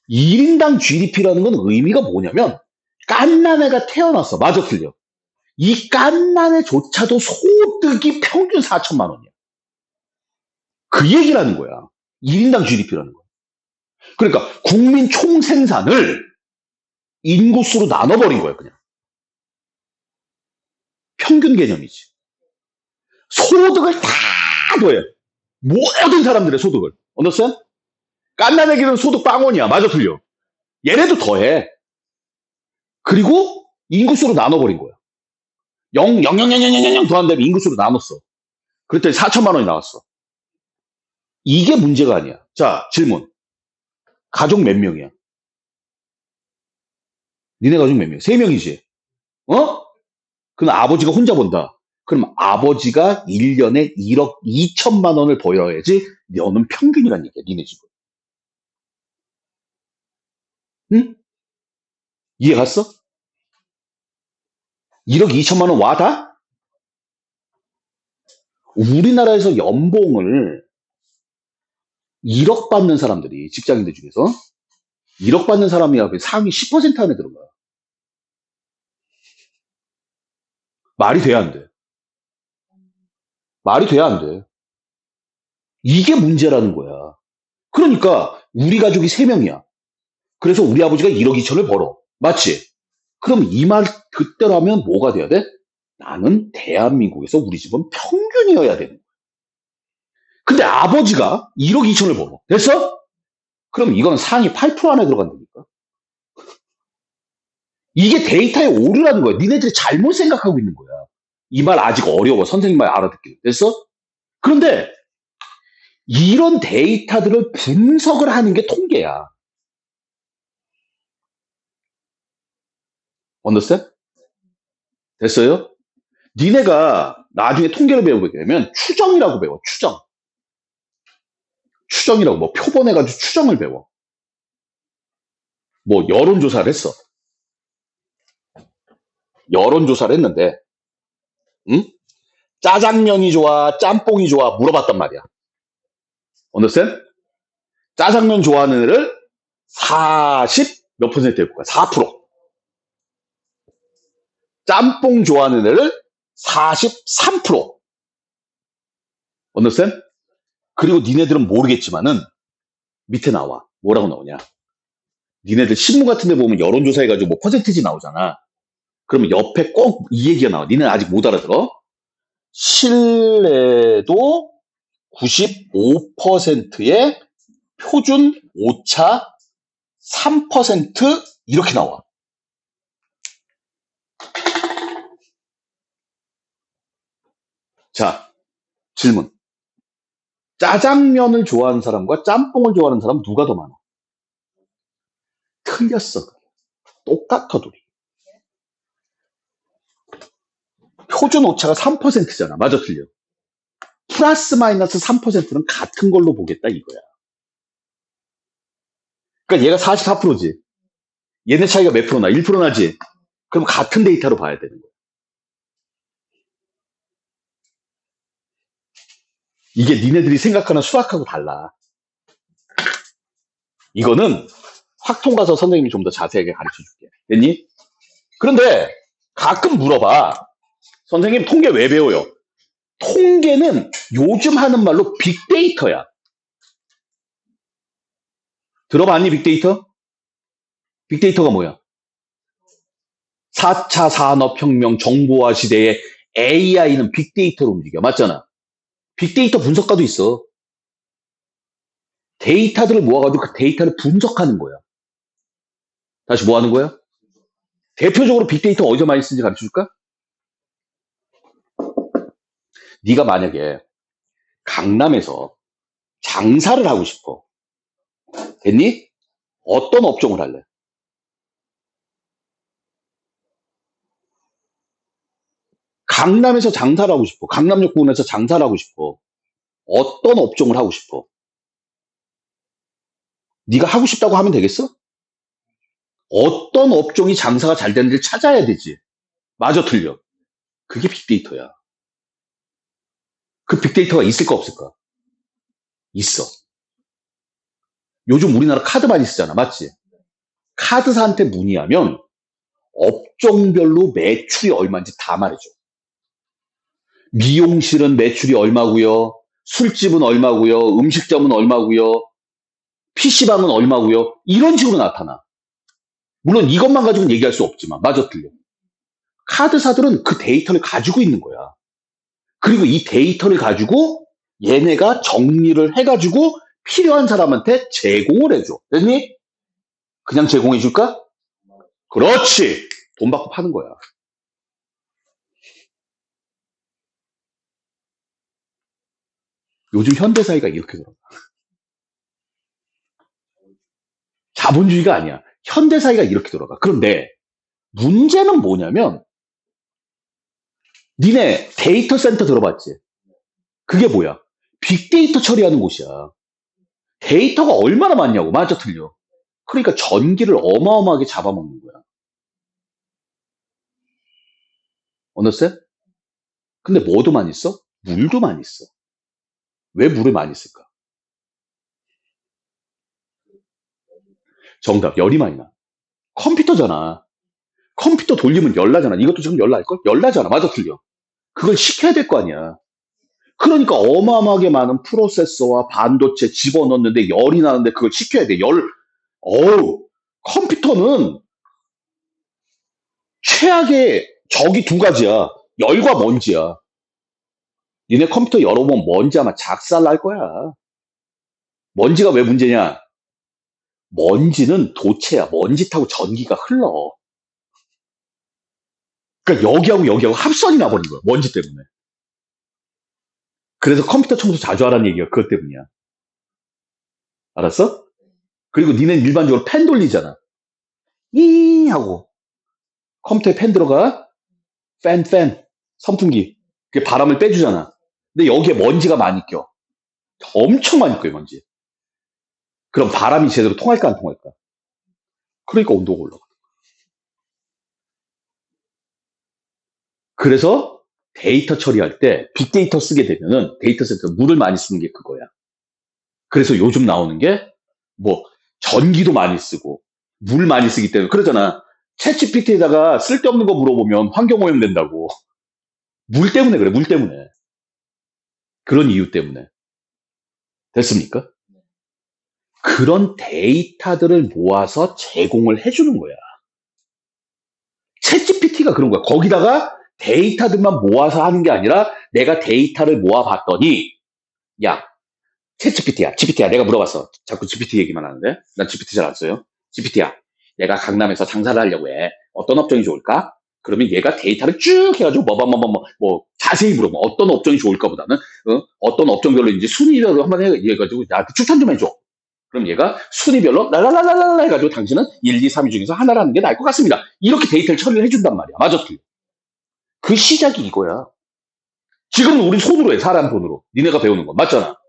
1인당 GDP라는 건 의미가 뭐냐면 갓난애가 태어났어. 맞아 틀려? 이 갓난애조차도 소득이 평균 4천만 원이야. 그 얘기라는 거야. 1인당 GDP라는 거. 그러니까 국민 총생산을 인구수로 나눠버린 거야 그냥. 평균 개념이지. 소득을 다 더해. 모든 사람들의 소득을. 언더스탠? 갓난애기는 소득 빵원이야. 맞아 틀려? 얘네도 더해. 그리고 인구수로 나눠버린 거야. 0, 0, 0, 0, 0, 0, 0 더한 다음에 인구수로 나눴어. 그랬더니 4천만 원이 나왔어. 이게 문제가 아니야. 자, 질문. 가족 몇 명이야? 니네 가족 몇 명? 3명이지. 어? 그럼 아버지가 혼자 번다. 그럼 아버지가 1년에 1억 2천만 원을 벌어야지 너는 평균이란 얘기야. 니네 집은. 응? 이해 갔어? 1억 2천만 원 와 다? 우리나라에서 연봉을 1억 받는 사람들이 직장인들 중에서 1억 받는 사람이야 상위 10% 안에 들어가. 말이 돼야 안 돼. 말이 돼야 안 돼. 이게 문제라는 거야. 그러니까 우리 가족이 3명이야. 그래서 우리 아버지가 1억 2천을 벌어. 맞지? 그럼 이 말 그때로 하면 뭐가 돼야 돼? 나는 대한민국에서 우리 집은 평균이어야 되는 거야. 근데 아버지가 1억 2천을 벌어. 됐어? 그럼 이건 상위 8% 안에 들어간다니까. 이게 데이터의 오류라는 거야. 니네들이 잘못 생각하고 있는 거야. 이 말 아직 어려워. 선생님 말 알아듣기. 됐어? 그런데 이런 데이터들을 분석을 하는 게 통계야. 언더스탠? 됐어요? 니네가 나중에 통계를 배우게 되면 추정이라고 배워. 추정. 추정이라고 뭐 표본해가지고 추정을 배워. 뭐 여론조사를 했어. 여론조사를 했는데 응? 짜장면이 좋아 짬뽕이 좋아 물어봤단 말이야. 언더스탠? 짜장면 좋아하는 애를 40 몇 퍼센트 해볼까? 4%. 짬뽕 좋아하는 애를 43%. 언더스탠? 그리고 니네들은 모르겠지만은 밑에 나와. 뭐라고 나오냐? 니네들 신문 같은 데 보면 여론조사 해가지고 뭐 퍼센티지 나오잖아. 그러면 옆에 꼭 이 얘기가 나와. 니네는 아직 못 알아들어. 신뢰도 95%의 표준 오차 3% 이렇게 나와. 자, 질문. 짜장면을 좋아하는 사람과 짬뽕을 좋아하는 사람 누가 더 많아? 틀렸어. 똑같아, 둘이. 표준 오차가 3%잖아. 맞아, 틀려. 플러스 마이너스 3%는 같은 걸로 보겠다, 이거야. 그러니까 얘가 44%지. 얘네 차이가 몇 프로나? 1% 나지? 그럼 같은 데이터로 봐야 되는 거야. 이게 니네들이 생각하는 수학하고 달라. 이거는 확통 가서 선생님이 좀 더 자세하게 가르쳐 줄게. 됐니? 그런데 가끔 물어봐. 선생님, 통계 왜 배워요? 통계는 요즘 하는 말로 빅데이터야. 들어봤니, 빅데이터? 빅데이터가 뭐야? 4차 산업혁명 정보화 시대에 AI는 빅데이터로 움직여. 맞잖아. 빅데이터 분석가도 있어. 데이터들을 모아가지고 그 데이터를 분석하는 거야. 다시 뭐 하는 거야? 대표적으로 빅데이터 어디서 많이 쓰는지 가르쳐 줄까? 네가 만약에 강남에서 장사를 하고 싶어. 됐니? 어떤 업종을 할래? 강남에서 장사를 하고 싶어. 강남역 부근에서 장사를 하고 싶어. 어떤 업종을 하고 싶어? 네가 하고 싶다고 하면 되겠어? 어떤 업종이 장사가 잘 되는지를 찾아야 되지. 맞아, 틀려. 그게 빅데이터야. 그 빅데이터가 있을까 없을까? 있어. 요즘 우리나라 카드 많이 쓰잖아. 맞지? 카드사한테 문의하면 업종별로 매출이 얼마인지 다 말해줘. 미용실은 매출이 얼마고요. 술집은 얼마고요. 음식점은 얼마고요. PC방은 얼마고요. 이런 식으로 나타나. 물론 이것만 가지고는 얘기할 수 없지만 맞아, 틀려. 카드사들은 그 데이터를 가지고 있는 거야. 그리고 이 데이터를 가지고 얘네가 정리를 해가지고 필요한 사람한테 제공을 해줘. 됐니? 그냥 제공해 줄까? 그렇지. 돈 받고 파는 거야. 요즘 현대사회가 이렇게 돌아. 자본주의가 아니야. 현대사회가 이렇게 돌아가. 그런데 문제는 뭐냐면 니네 데이터 센터 들어봤지? 그게 뭐야? 빅데이터 처리하는 곳이야. 데이터가 얼마나 많냐고. 맞아, 틀려. 그러니까 전기를 어마어마하게 잡아먹는 거야. 어느새? 근데 뭐도 많이 써? 물도 많이 써. 왜 물을 많이 쓸까? 정답, 열이 많이 나. 컴퓨터잖아. 컴퓨터 돌리면 열나잖아. 이것도 지금 열날걸? 열나잖아. 맞아, 틀려. 그걸 식혀야 될 거 아니야. 그러니까 어마어마하게 많은 프로세서와 반도체 집어넣는데 열이 나는데 그걸 식혀야 돼. 어우, 컴퓨터는 최악의 적이 두 가지야. 열과 먼지야. 니네 컴퓨터 열어보면 먼지 아마 작살 날 거야. 먼지가 왜 문제냐? 먼지는 도체야. 먼지 타고 전기가 흘러. 그러니까 여기하고 합선이 나버린 거야. 먼지 때문에. 그래서 컴퓨터 청소 자주 하라는 얘기가 그것 때문이야. 알았어? 그리고 니네 일반적으로 팬 돌리잖아. 이 하고 컴퓨터에 팬 들어가. 팬. 선풍기. 그게 바람을 빼주잖아. 근데 여기에 먼지가 많이 껴. 엄청 많이 껴요, 먼지. 그럼 바람이 제대로 통할까, 안 통할까? 그러니까 온도가 올라가. 그래서 데이터 처리할 때 빅데이터 쓰게 되면은 데이터 센터 물을 많이 쓰는 게 그거야. 그래서 요즘 나오는 게 뭐 전기도 많이 쓰고 물 많이 쓰기 때문에 그러잖아. 챗GPT에다가 쓸데없는 거 물어보면 환경오염 된다고. 물 때문에 그래, 물 때문에. 그런 이유 때문에. 됐습니까? 그런 데이터들을 모아서 제공을 해주는 거야. 챗GPT가 그런 거야. 거기다가 데이터들만 모아서 하는 게 아니라 내가 데이터를 모아봤더니 야, 챗GPT야. GPT야. 내가 물어봤어. 자꾸 GPT 얘기만 하는데. 난 GPT 잘 안 써요. GPT야. 내가 강남에서 장사를 하려고 해. 어떤 업종이 좋을까? 그러면 얘가 데이터를 쭉 해가지고 자세히 물어봐. 어떤 업종이 좋을까 보다는 어떤 업종별로 이제 순위별로 한번 해가지고 나한테 추천 좀 해줘. 그럼 얘가 순위별로 랄랄랄랄라 해가지고 당신은 1, 2, 3위 중에서 하나를 하는 게 나을 것 같습니다. 이렇게 데이터를 처리를 해준단 말이야. 맞아, 틀려. 그 시작이 이거야. 지금은 우리 손으로 해. 사람 손으로. 니네가 배우는 거. 맞잖아.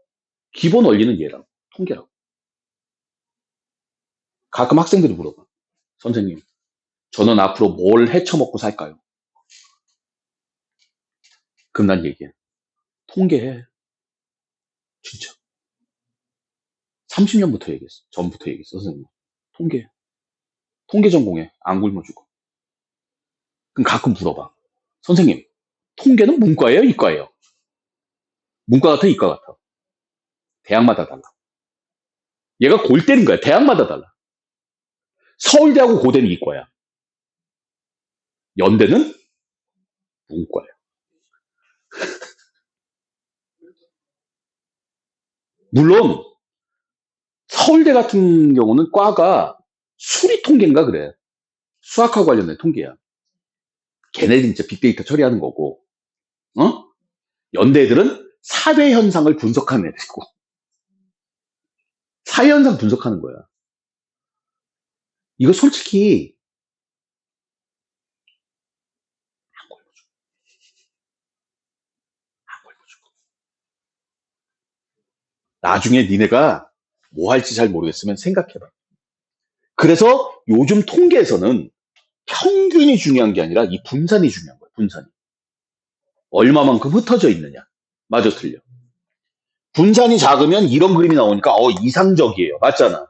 기본 원리는 얘랑 통계라고. 가끔 학생들이 물어봐. 선생님, 저는 앞으로 뭘 헤쳐먹고 살까요? 그럼 난 얘기해. 통계해. 진짜. 30년부터 얘기했어. 전부터 얘기했어, 선생님. 통계. 통계 전공해. 안 굶어주고. 그럼 가끔 물어봐. 선생님, 통계는 문과예요? 이과예요? 문과 같아? 이과 같아? 대학마다 달라. 얘가 골 때린 거야. 대학마다 달라. 서울대하고 고대는 이과야. 연대는 문과야. 물론 서울대 같은 경우는 과가 수리 통계인가 그래. 수학하고 관련된 통계야. 걔네들이 이제 빅데이터 처리하는 거고, 어? 연대 애들은 사회 현상을 분석하는 애들이고, 사회 현상 분석하는 거야. 이거 솔직히 안 걸려줘. 안 걸려줘. 나중에 니네가 뭐 할지 잘 모르겠으면 생각해봐. 그래서 요즘 통계에서는 평균이 중요한 게 아니라 이 분산이 중요한 거야. 분산이. 얼마만큼 흩어져 있느냐. 맞아, 틀려. 분산이 작으면 이런 그림이 나오니까 이상적이에요. 맞잖아.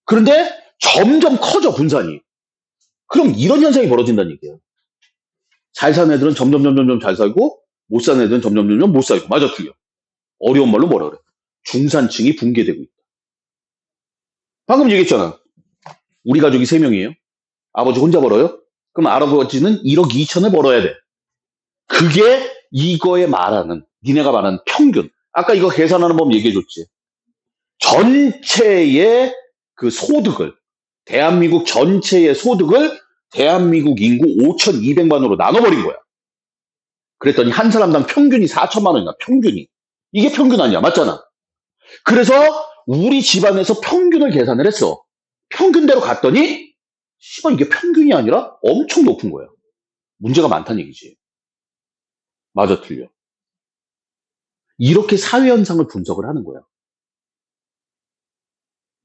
그런데 점점 커져, 분산이. 그럼 이런 현상이 벌어진다는 얘기예요. 잘 사는 애들은 점점 잘 살고 못 사는 애들은 점점 못 살고. 맞아, 틀려. 어려운 말로 뭐라 그래. 중산층이 붕괴되고 있다. 방금 얘기했잖아. 우리 가족이 3명이에요. 아버지 혼자 벌어요? 그럼 할아버지는 1억 2천을 벌어야 돼. 그게 이거에 말하는, 니네가 말하는 평균. 아까 이거 계산하는 법 얘기해줬지. 전체의 그 소득을, 대한민국 전체의 소득을 대한민국 인구 5,200만으로 나눠버린 거야. 그랬더니 한 사람당 평균이 4천만 원이나, 평균이. 이게 평균 아니야. 맞잖아. 그래서 우리 집안에서 평균을 계산을 했어. 평균대로 갔더니, 씨발, 이게 평균이 아니라 엄청 높은 거야. 문제가 많다는 얘기지. 맞아, 틀려. 이렇게 사회현상을 분석을 하는 거야.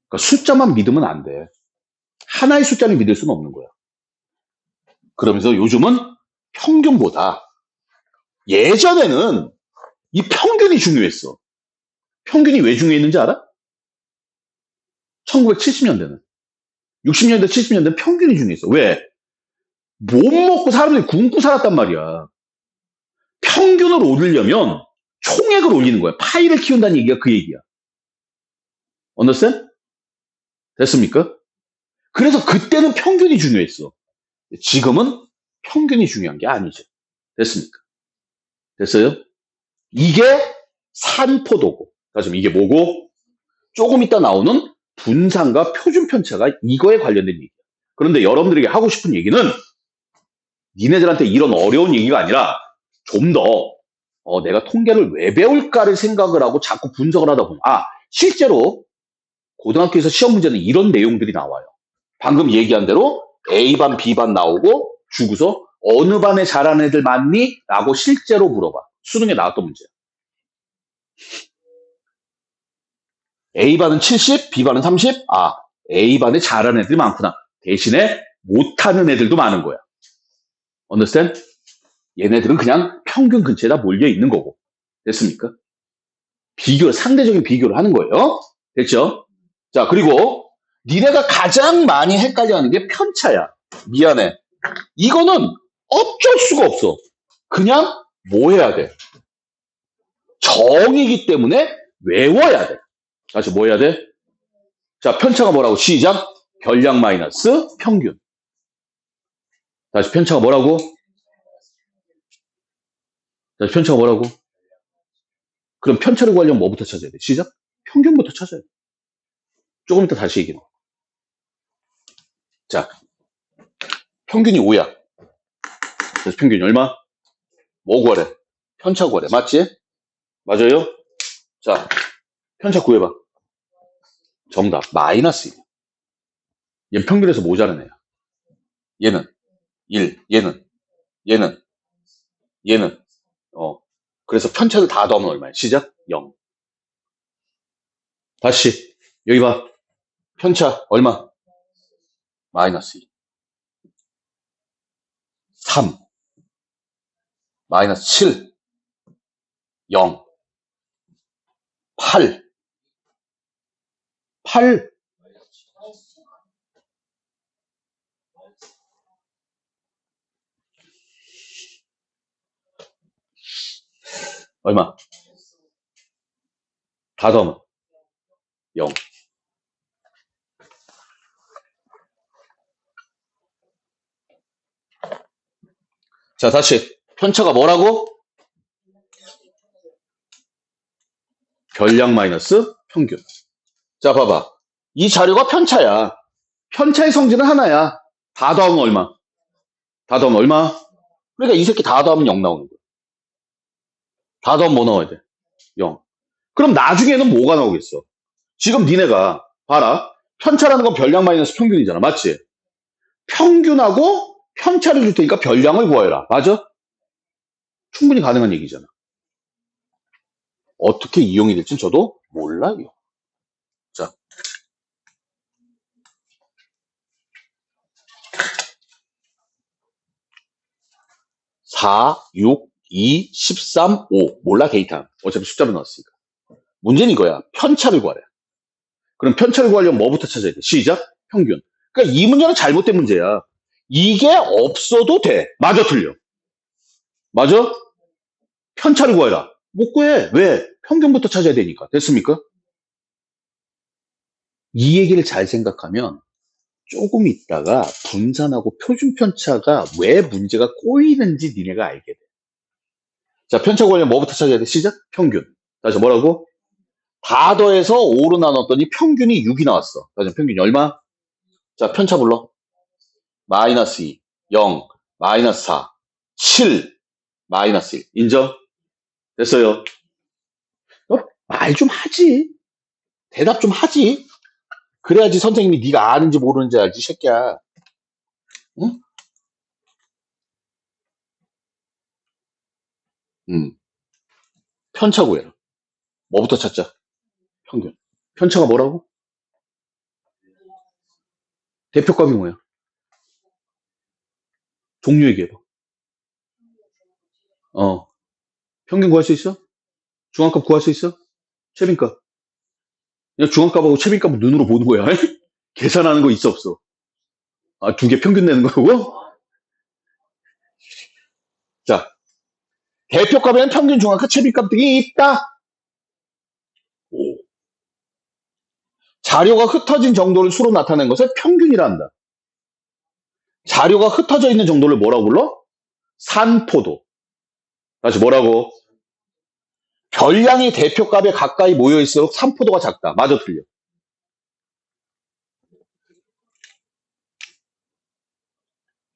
그러니까 숫자만 믿으면 안 돼. 하나의 숫자를 믿을 수는 없는 거야. 그러면서 요즘은 평균보다 예전에는 이 평균이 중요했어. 평균이 왜 중요했는지 알아? 1970년대는. 60년대, 70년대 평균이 중요했어. 왜? 못 먹고 사람들이 굶고 살았단 말이야. 평균을 올리려면 총액을 올리는 거야. 파이를 키운다는 얘기가 그 얘기야. understand? 됐습니까? 그래서 그때는 평균이 중요했어. 지금은 평균이 중요한 게 아니죠. 됐습니까? 됐어요? 이게 산포도고. 지금 이게 뭐고? 조금 이따 나오는 분산과 표준 편차가 이거에 관련된 얘기야. 그런데 여러분들에게 하고 싶은 얘기는 니네들한테 이런 어려운 얘기가 아니라 좀 더 내가 통계를 왜 배울까를 생각을 하고 자꾸 분석을 하다 보면 실제로 고등학교에서 시험 문제는 이런 내용들이 나와요. 방금 얘기한 대로 A반, B반 나오고 주고서 어느 반에 잘하는 애들 많니? 라고 실제로 물어봐. 수능에 나왔던 문제야. A반은 70, B반은 30. A반에 잘하는 애들이 많구나. 대신에 못하는 애들도 많은 거야. understand? 얘네들은 그냥 평균 근처에다 몰려 있는 거고. 됐습니까? 상대적인 비교를 하는 거예요. 됐죠? 자, 그리고 니네가 가장 많이 헷갈려하는 게 편차야. 미안해. 이거는 어쩔 수가 없어. 그냥 뭐 해야 돼? 정이기 때문에 외워야 돼. 다시 뭐 해야 돼? 자, 편차가 뭐라고? 시작. 별량 마이너스 평균. 다시 편차가 뭐라고? 다시 편차가 뭐라고? 그럼 편차를 구하려면 뭐부터 찾아야 돼? 시작? 평균부터 찾아야 돼. 조금 이따 다시 얘기해. 자, 평균이 5야. 그래서 평균이 얼마? 뭐 구하래? 편차 구하래. 맞지? 맞아요? 자, 편차 구해봐. 정답. 마이너스 1. 얘는 평균에서 모자란 애야. 얘는 1, 얘는 그래서 편차를 다 더하면 얼마야? 시작? 0. 다시 여기 봐. 편차 얼마? 마이너스 2. 3, 마이너스 7, 0, 8, 8, 얼마? 다 더하면 0. 자, 다시. 편차가 뭐라고? 별량 마이너스 평균. 자, 봐봐. 이 자료가 편차야. 편차의 성질은 하나야. 다 더하면 얼마? 다 더하면 얼마? 그러니까 이 새끼 다 더하면 0 나오는 거야. 다 더하면 뭐 나와야 돼? 0. 그럼 나중에는 뭐가 나오겠어? 지금 니네가 봐라. 편차라는 건 별량 마이너스 평균이잖아. 맞지? 평균하고 편차를 줄 테니까 별량을 구해라. 맞아? 충분히 가능한 얘기잖아. 어떻게 이용이 될진 저도 몰라요. 자. 4, 6, 2, 13, 5. 몰라, 데이터. 어차피 숫자로 나왔으니까. 문제는 이거야. 편차를 구하래. 그럼 편차를 구하려면 뭐부터 찾아야 돼? 시작. 평균. 그러니까 이 문제는 잘못된 문제야. 이게 없어도 돼. 맞아, 틀려. 맞아? 편차를 구해라. 못 구해. 왜? 평균부터 찾아야 되니까. 됐습니까? 이 얘기를 잘 생각하면 조금 있다가 분산하고 표준 편차가 왜 문제가 꼬이는지 니네가 알게 돼. 자, 편차 구하려면 뭐부터 찾아야 돼? 시작. 평균. 다시 뭐라고? 다 더해서 5로 나눴더니 평균이 6이 나왔어. 다시 평균이 얼마? 자, 편차 불러. 마이너스 2, 0, 마이너스 4, 7, 마이너스 1. 인정? 됐어요. 말 좀 하지. 대답 좀 하지. 그래야지 선생님이 네가 아는지 모르는지 알지, 새끼야. 응? 편차 구해라. 뭐부터 찾자? 평균. 편차가 뭐라고? 대표값이 뭐야? 종류 얘기해봐. 평균 구할 수 있어? 중앙값 구할 수 있어? 최빈값. 그냥 중앙값하고 최빈값을 눈으로 보는 거야. 계산하는 거 있어, 없어? 아, 두 개 평균 내는 거고? 자, 대표값에는 평균, 중앙값, 최빈값 등이 있다. 오. 자료가 흩어진 정도를 수로 나타낸 것을 평균이라 한다. 자료가 흩어져 있는 정도를 뭐라고 불러? 산포도. 다시 뭐라고? 별량이 대표값에 가까이 모여있을수록 산포도가 작다. 맞아, 틀려?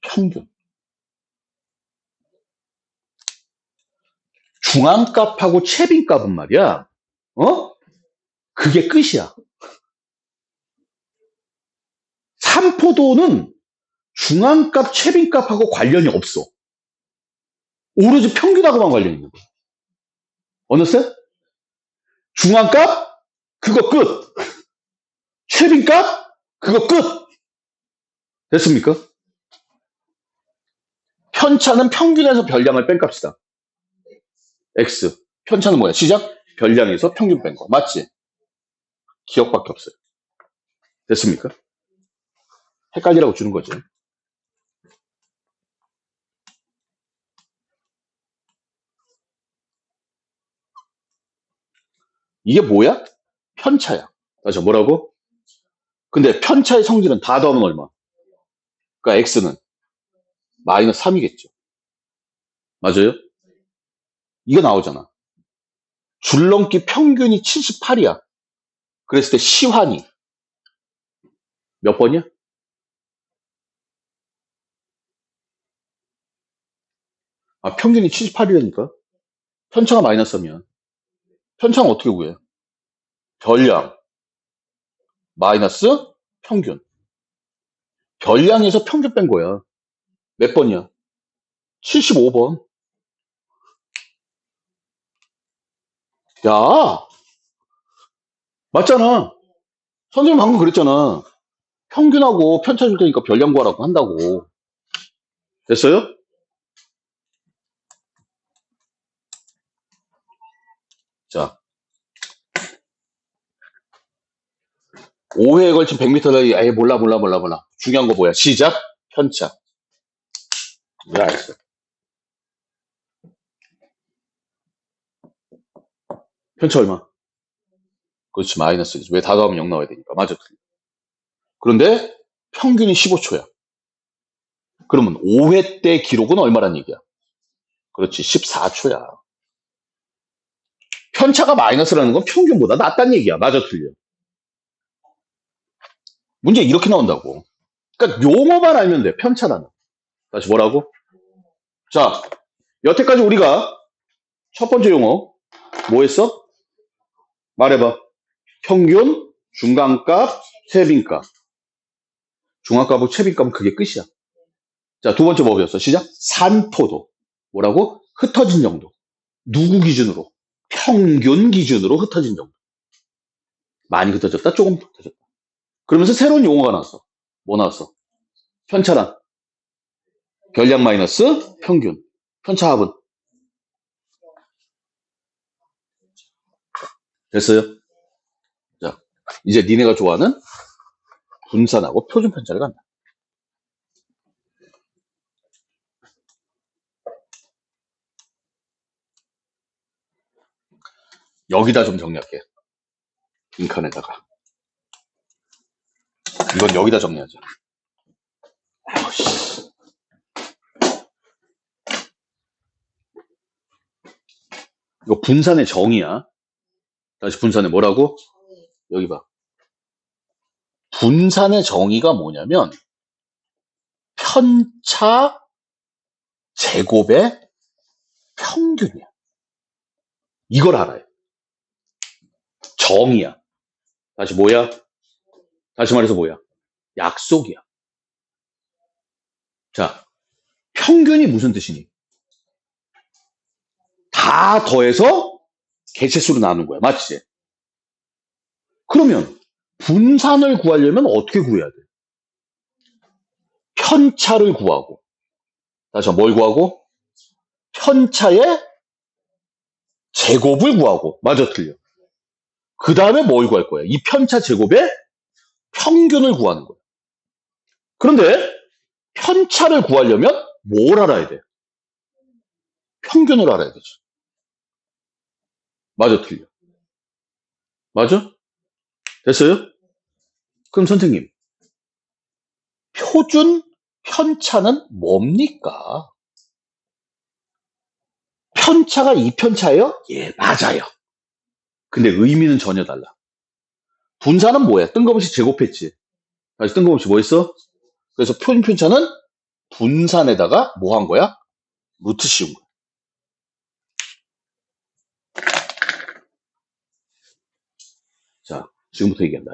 평균. 중앙값하고 최빈값은 말이야. 그게 끝이야. 산포도는 중앙값, 최빈값하고 관련이 없어. 오로지 평균하고만 관련이 있는 거야. 어느새? 중앙값? 그거 끝. 최빈값? 그거 끝. 됐습니까? 편차는 평균에서 별량을 뺀 값이다. X. 편차는 뭐야? 시작? 별량에서 평균 뺀 거. 맞지? 기억밖에 없어요. 됐습니까? 헷갈리라고 주는 거지. 이게 뭐야? 편차야. 다시 뭐라고? 근데 편차의 성질은 다 더하면 얼마? 그러니까 X는 마이너스 3이겠죠. 맞아요? 이거 나오잖아. 줄넘기 평균이 78이야. 그랬을 때 시환이 몇 번이야? 아, 평균이 78이라니까. 편차가 마이너스면. 편차는 어떻게 구해? 별량 마이너스 평균. 별량에서 평균 뺀 거야. 몇 번이야? 75번. 야, 맞잖아. 선생님 방금 그랬잖아. 평균하고 편차 줄 테니까 별량 구하라고 한다고. 됐어요? 자, 5회에 걸친 100m 라이, 에이, 몰라. 중요한 거 뭐야? 시작, 편차. 왜 알았어? 편차 얼마? 그렇지, 마이너스. 왜 다 더하면 0 나와야 되니까. 맞아. 그런데 평균이 15초야. 그러면 5회 때 기록은 얼마란 얘기야? 그렇지, 14초야. 편차가 마이너스라는 건 평균보다 낫다는 얘기야. 맞아, 틀려. 문제 이렇게 나온다고. 그러니까 용어만 알면 돼. 편차라는. 다시 뭐라고? 자, 여태까지 우리가 첫 번째 용어 뭐 했어? 말해봐. 평균, 중간값, 최빈값. 중간값하고 최빈값은 그게 끝이야. 자, 두 번째 뭐 배웠어? 시작. 산포도. 뭐라고? 흩어진 정도. 누구 기준으로? 평균 기준으로 흩어진 정도. 많이 흩어졌다? 조금 흩어졌다. 그러면서 새로운 용어가 나왔어. 뭐 나왔어? 편차란. 결량 마이너스 평균. 편차합은. 됐어요? 자, 이제 니네가 좋아하는 분산하고 표준 편차를 간다. 여기다 좀 정리할게. 빈칸에다가. 이건 여기다 정리하자. 아우씨. 이거 분산의 정의야. 다시 분산의 뭐라고? 여기 봐. 분산의 정의가 뭐냐면 편차 제곱의 평균이야. 이걸 알아요. 정의야. 다시 뭐야? 다시 말해서 뭐야? 약속이야. 자, 평균이 무슨 뜻이니? 다 더해서 개체수로 나누는 거야. 맞지? 그러면 분산을 구하려면 어떻게 구해야 돼? 편차를 구하고. 다시 뭘 구하고? 편차의 제곱을 구하고. 맞아, 틀려. 그 다음에 뭘 구할 거야? 이 편차 제곱의 평균을 구하는 거야. 그런데 편차를 구하려면 뭘 알아야 돼? 평균을 알아야 되지. 맞아, 틀려. 맞아? 됐어요? 그럼 선생님, 표준 편차는 뭡니까? 편차가 이 편차예요? 예, 맞아요. 근데 의미는 전혀 달라. 분산은 뭐야? 뜬금없이 제곱했지. 다시 뜬금없이 뭐 했어? 그래서 표준 편차는 분산에다가 뭐 한 거야? 루트 씌운 거야. 자, 지금부터 얘기한다.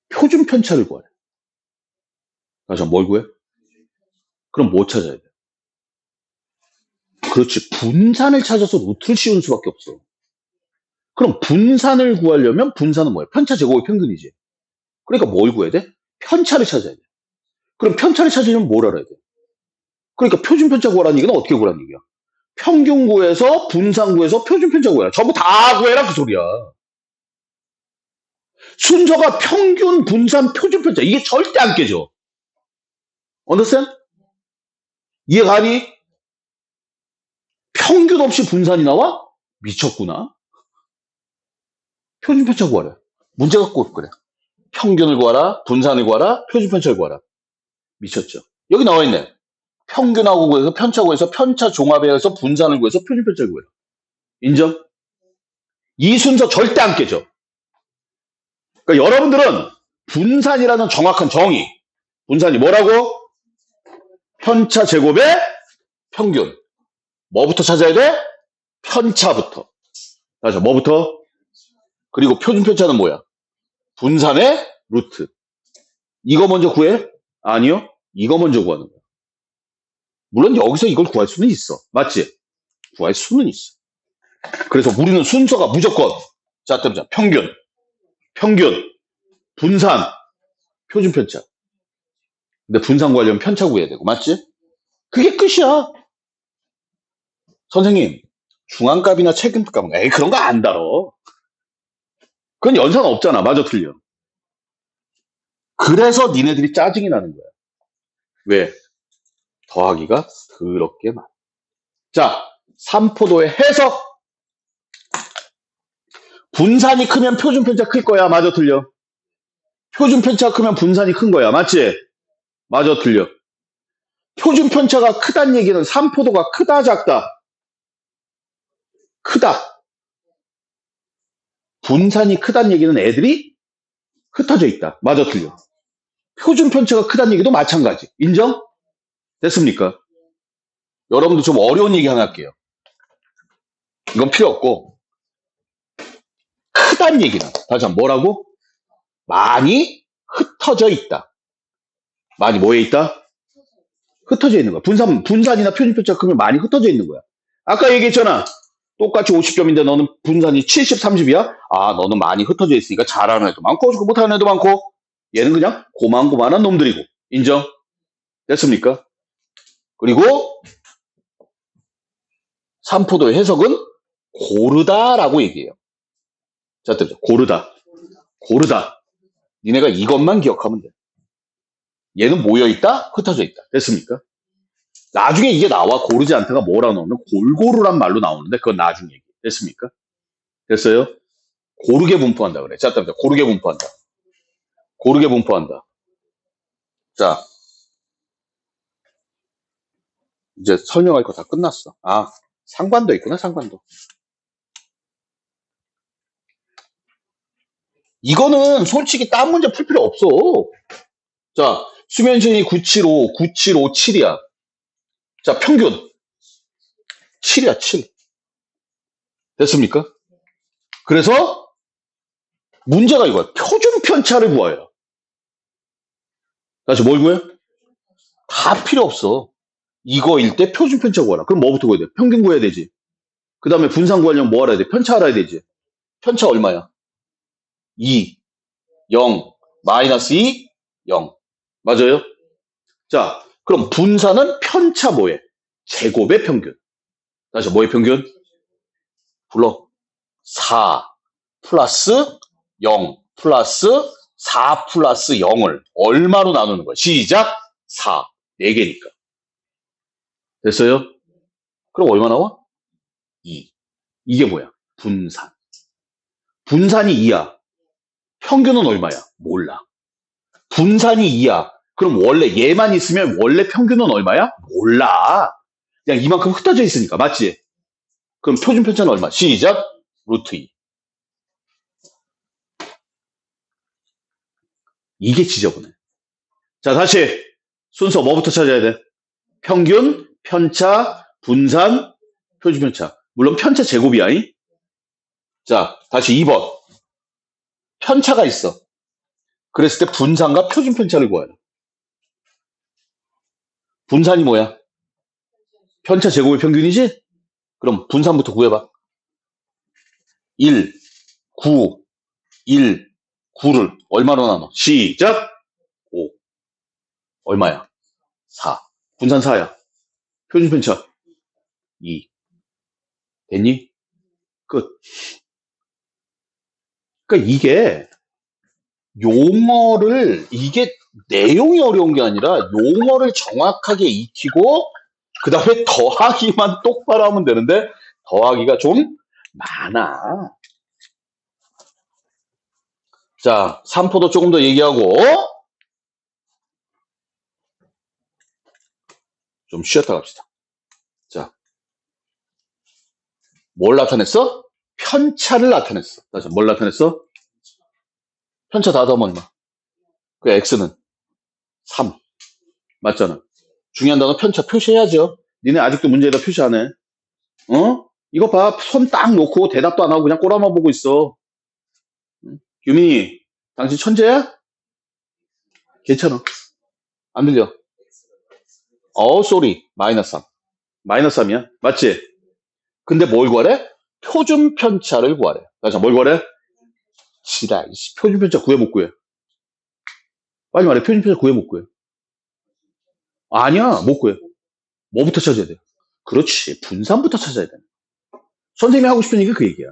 표준 편차를 구하래. 다시 뭘 구해? 그럼 뭐 찾아야 돼? 그렇지. 분산을 찾아서 루트를 씌우는 수밖에 없어. 그럼 분산을 구하려면 분산은 뭐야? 편차 제곱의 평균이지. 그러니까 뭘 구해야 돼? 편차를 찾아야 돼. 그럼 편차를 찾으려면 뭘 알아야 돼? 그러니까 표준 편차 구하라는 얘기는 어떻게 구하라는 얘기야? 평균 구해서 분산 구해서 표준 편차 구해라. 전부 다 구해라 그 소리야. 순서가 평균, 분산, 표준 편차. 이게 절대 안 깨져. understand? 이해가니? 평균 없이 분산이 나와? 미쳤구나. 표준 편차 구하래. 문제가 꼭 그래. 평균을 구하라, 분산을 구하라, 표준 편차를 구하라. 미쳤죠. 여기 나와 있네. 평균하고 구해서 편차 구해서 편차 종합에 해서 분산을 구해서 표준 편차를 구해라. 인정? 이 순서 절대 안 깨져. 그러니까 여러분들은 분산이라는 정확한 정의. 분산이 뭐라고? 편차 제곱의 평균. 뭐부터 찾아야 돼? 편차부터. 다시 뭐부터? 그리고 표준편차는 뭐야? 분산의 루트. 이거 먼저 구해? 아니요. 이거 먼저 구하는 거야. 물론 여기서 이걸 구할 수는 있어. 맞지? 구할 수는 있어. 그래서 우리는 순서가 무조건 자, 평균, 분산, 표준편차. 근데 분산 구하려면 편차 구해야 되고, 맞지? 그게 끝이야. 선생님, 중앙값이나 최근값은 에이 그런 거 안 다뤄. 그건 연산 없잖아. 맞아 틀려. 그래서 니네들이 짜증이 나는 거야. 왜? 더하기가 그렇게 많아. 자, 삼포도의 해석. 분산이 크면 표준편차 클 거야. 맞아 틀려. 표준편차 크면 분산이 큰 거야. 맞지? 맞아 틀려. 표준편차가 크다는 얘기는 삼포도가 크다 작다. 크다. 분산이 크다는 얘기는 애들이 흩어져 있다. 맞아 틀려. 표준편차가 크다는 얘기도 마찬가지. 인정? 됐습니까? 여러분도 좀 어려운 얘기 하나 할게요. 이건 필요 없고 크다는 얘기는 다시 한번 뭐라고? 많이 흩어져 있다. 많이 뭐에 있다? 흩어져 있는 거야. 분산이나 표준편차가 크면 많이 흩어져 있는 거야. 아까 얘기했잖아. 똑같이 50점인데 너는 분산이 70, 30이야? 아, 너는 많이 흩어져 있으니까 잘하는 애도 많고 못하는 애도 많고 얘는 그냥 고만고만한 놈들이고. 인정? 됐습니까? 그리고 삼포도의 해석은 고르다라고 얘기해요. 자, 고르다. 고르다. 니네가 이것만 기억하면 돼. 얘는 모여있다, 흩어져 있다. 됐습니까? 나중에 이게 나와. 고르지 않다가 뭐라 나오면 골고루란 말로 나오는데 그건 나중 얘기. 됐습니까? 됐어요? 고르게 분포한다 그래. 자, 고르게 분포한다. 고르게 분포한다. 자, 이제 설명할 거 다 끝났어. 아, 상관도 있구나, 상관도. 이거는 솔직히 딴 문제 풀 필요 없어. 자, 수면진이 975, 9757이야. 자, 평균 7이야, 7. 됐습니까? 그래서 문제가 이거야. 표준 편차를 구해요. 다시 뭘 구해? 다 필요 없어. 이거일 때 표준 편차 구하라. 그럼 뭐부터 구해야 돼? 평균 구해야 되지. 그 다음에 분산 구하려면 뭐 알아야 돼? 편차 알아야 되지. 편차 얼마야? 2, 0, 마이너스 2, 0. 맞아요? 자, 그럼 분산은 편차 뭐해? 제곱의 평균. 다시 뭐의 평균? 불러. 4 플러스 0 플러스 4 플러스 0을 얼마로 나누는 거야? 시작. 4. 4개니까. 됐어요? 그럼 얼마 나와? 2. 이게 뭐야? 분산. 분산이 2야. 평균은 얼마야? 몰라. 분산이 2야. 그럼 원래 얘만 있으면 원래 평균은 얼마야? 몰라. 그냥 이만큼 흩어져 있으니까. 맞지? 그럼 표준 편차는 얼마? 시작. 루트 2. 이게 지저분해. 자, 다시 순서 뭐부터 찾아야 돼? 평균, 편차, 분산, 표준편차. 물론 편차 제곱이야. 자, 다시 2번. 편차가 있어. 그랬을 때 분산과 표준편차를 구해야 돼. 분산이 뭐야? 편차 제곱의 평균이지? 그럼 분산부터 구해봐. 1, 9, 1, 9를 얼마로 나눠? 시작! 5. 얼마야? 4. 분산 4야. 표준편차 2. 됐니? 끝. 그러니까 이게 내용이 어려운 게 아니라 용어를 정확하게 익히고 그 다음에 더하기만 똑바로 하면 되는데 더하기가 좀 많아. 자, 삼포도 조금 더 얘기하고 좀 쉬었다 갑시다. 자, 뭘 나타냈어? 편차를 나타냈어. 다시 뭘 나타냈어? 편차 다 더하면 얼마? 그 x는 3. 맞잖아. 중요한 단어 편차 표시해야죠. 니네 아직도 문제에다 표시 안 해. 어? 이거 봐. 손 딱 놓고 대답도 안 하고 그냥 꼬라만 보고 있어. 응? 유민이, 당신 천재야? 괜찮아. 안 들려. 쏘리. 마이너스 3. 마이너스 3이야. 맞지? 근데 뭘 구하래? 표준 편차를 구하래. 다시 뭘 구하래? 지랄. 표준 편차 구해 못 구해. 빨리 말해. 표준 편차 구해 못 구해. 아니야. 못 구해. 뭐부터 찾아야 돼? 그렇지. 분산부터 찾아야 돼. 선생님이 하고 싶은 얘기가 그 얘기야.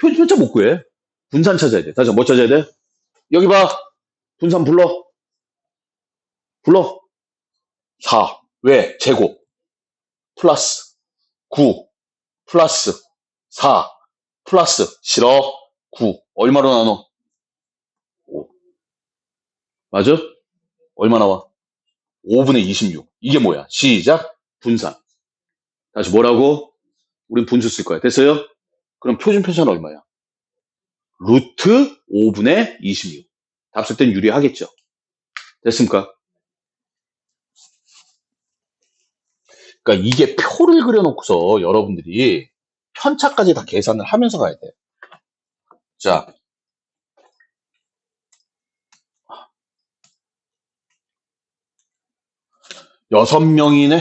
표준 편차 못 구해. 분산 찾아야 돼. 다시 뭐 찾아야 돼? 여기 봐. 분산 불러. 불러. 4. 왜? 제곱. 플러스 9. 플러스 4. 플러스 싫어. 9. 얼마로 나눠? 5. 맞아? 얼마 나와? 5분의 26. 이게 뭐야? 시작. 분산. 다시 뭐라고? 우린 분수 쓸 거야. 됐어요? 그럼 표준 편차는 얼마야? 루트 5분의 26. 답 쓸 땐 유리하겠죠. 됐습니까? 그러니까 이게 표를 그려놓고서 여러분들이 편차까지 다 계산을 하면서 가야 돼. 자, 6명이네.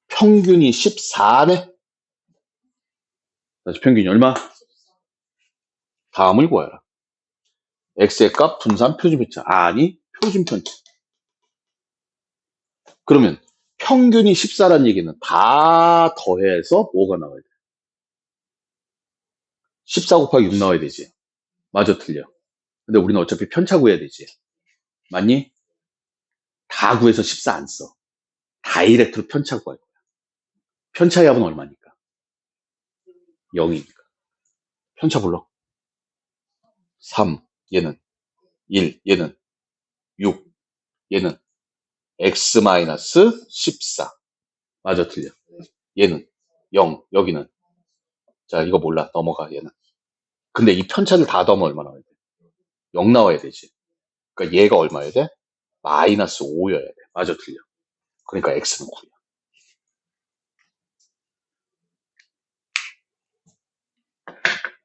평균이 14네. 다시 평균이 얼마? 다음을 구하라. x의 값 분산 표준 편차. 아니, 표준 편차. 그러면 평균이 14라는 얘기는 다 더해서 뭐가 나와야 돼? 14 곱하기 6 나와야 되지. 맞아, 틀려. 근데 우리는 어차피 편차 구해야 되지. 맞니? 다 구해서 14 안 써. 다이렉트로 편차 구할 거야. 편차의 합은 얼마니까? 0이니까. 편차 불러. 3, 얘는 1, 얘는 6, 얘는 x-14. 맞아, 틀려. 얘는 0, 여기는. 자, 이거 몰라. 넘어가, 얘는. 근데 이 편차를 다 더하면 얼마 나와야 돼? 0 나와야 되지. 그러니까 얘가 얼마여야 돼? 마이너스 5여야 돼. 맞아, 틀려. 그러니까 x는 9야.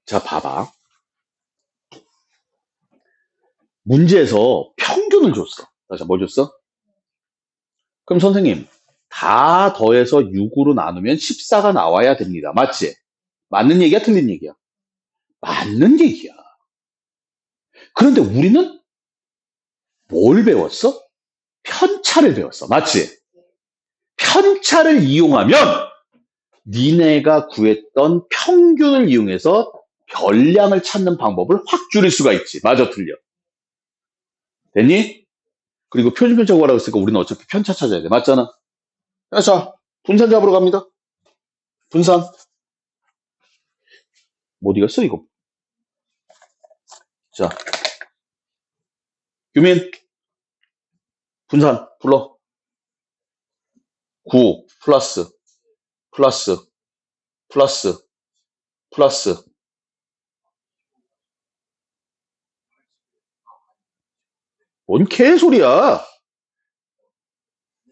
자, 봐봐. 문제에서 평균을 줬어. 자, 뭘 줬어? 그럼 선생님, 다 더해서 6으로 나누면 14가 나와야 됩니다. 맞지? 맞는 얘기야, 틀린 얘기야? 맞는 얘기야. 그런데 우리는 뭘 배웠어? 편차를 배웠어. 맞지? 편차를 이용하면 니네가 구했던 평균을 이용해서 별량을 찾는 방법을 확 줄일 수가 있지. 맞아, 틀려. 됐니? 그리고 표준 편차 구하라고 했으니까 우리는 어차피 편차 찾아야 돼. 맞잖아? 자, 분산 잡으러 갑니다. 분산. 뭐 어디 갔어, 이거? 자, 유민, 분산, 불러. 9, 플러스, 플러스, 플러스, 플러스. 뭔 개소리야?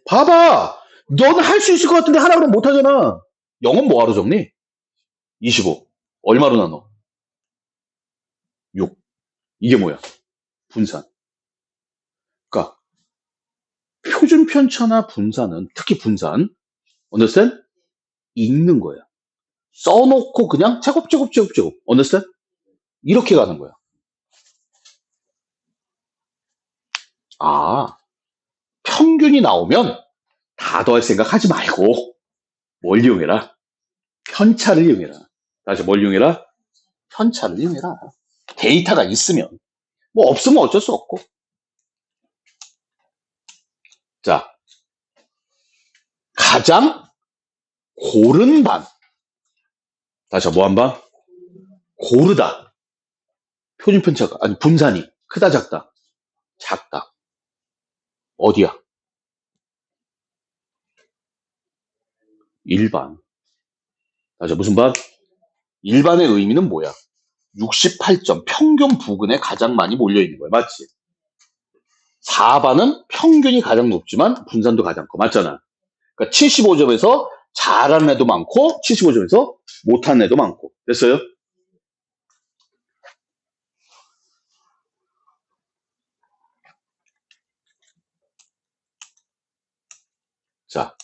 봐봐. 너는 할 수 있을 것 같은데 하라 그러면 못하잖아. 0은 뭐하러 적니? 25. 얼마로 나눠? 6. 이게 뭐야? 분산. 그러니까 표준 편차나 분산은 특히 분산, understand? 읽는 거야. 써놓고 그냥 제곱, understand? 이렇게 가는 거야. 아, 평균이 나오면 다 더할 생각 하지 말고 뭘 이용해라? 편차를 이용해라. 다시 뭘 이용해라? 편차를 이용해라. 데이터가 있으면. 뭐 없으면 어쩔 수 없고. 자, 가장 고른 반. 다시 뭐 한 반? 고르다. 표준 편차가, 아니, 분산이 크다, 작다? 작다. 어디야? 일반. 맞아. 무슨 반? 일반의 의미는 뭐야? 68점. 평균 부근에 가장 많이 몰려있는 거야. 맞지? 4반은 평균이 가장 높지만 분산도 가장 커. 맞잖아. 그러니까 75점에서 잘하는 애도 많고 75점에서 못하는 애도 많고. 됐어요? 자,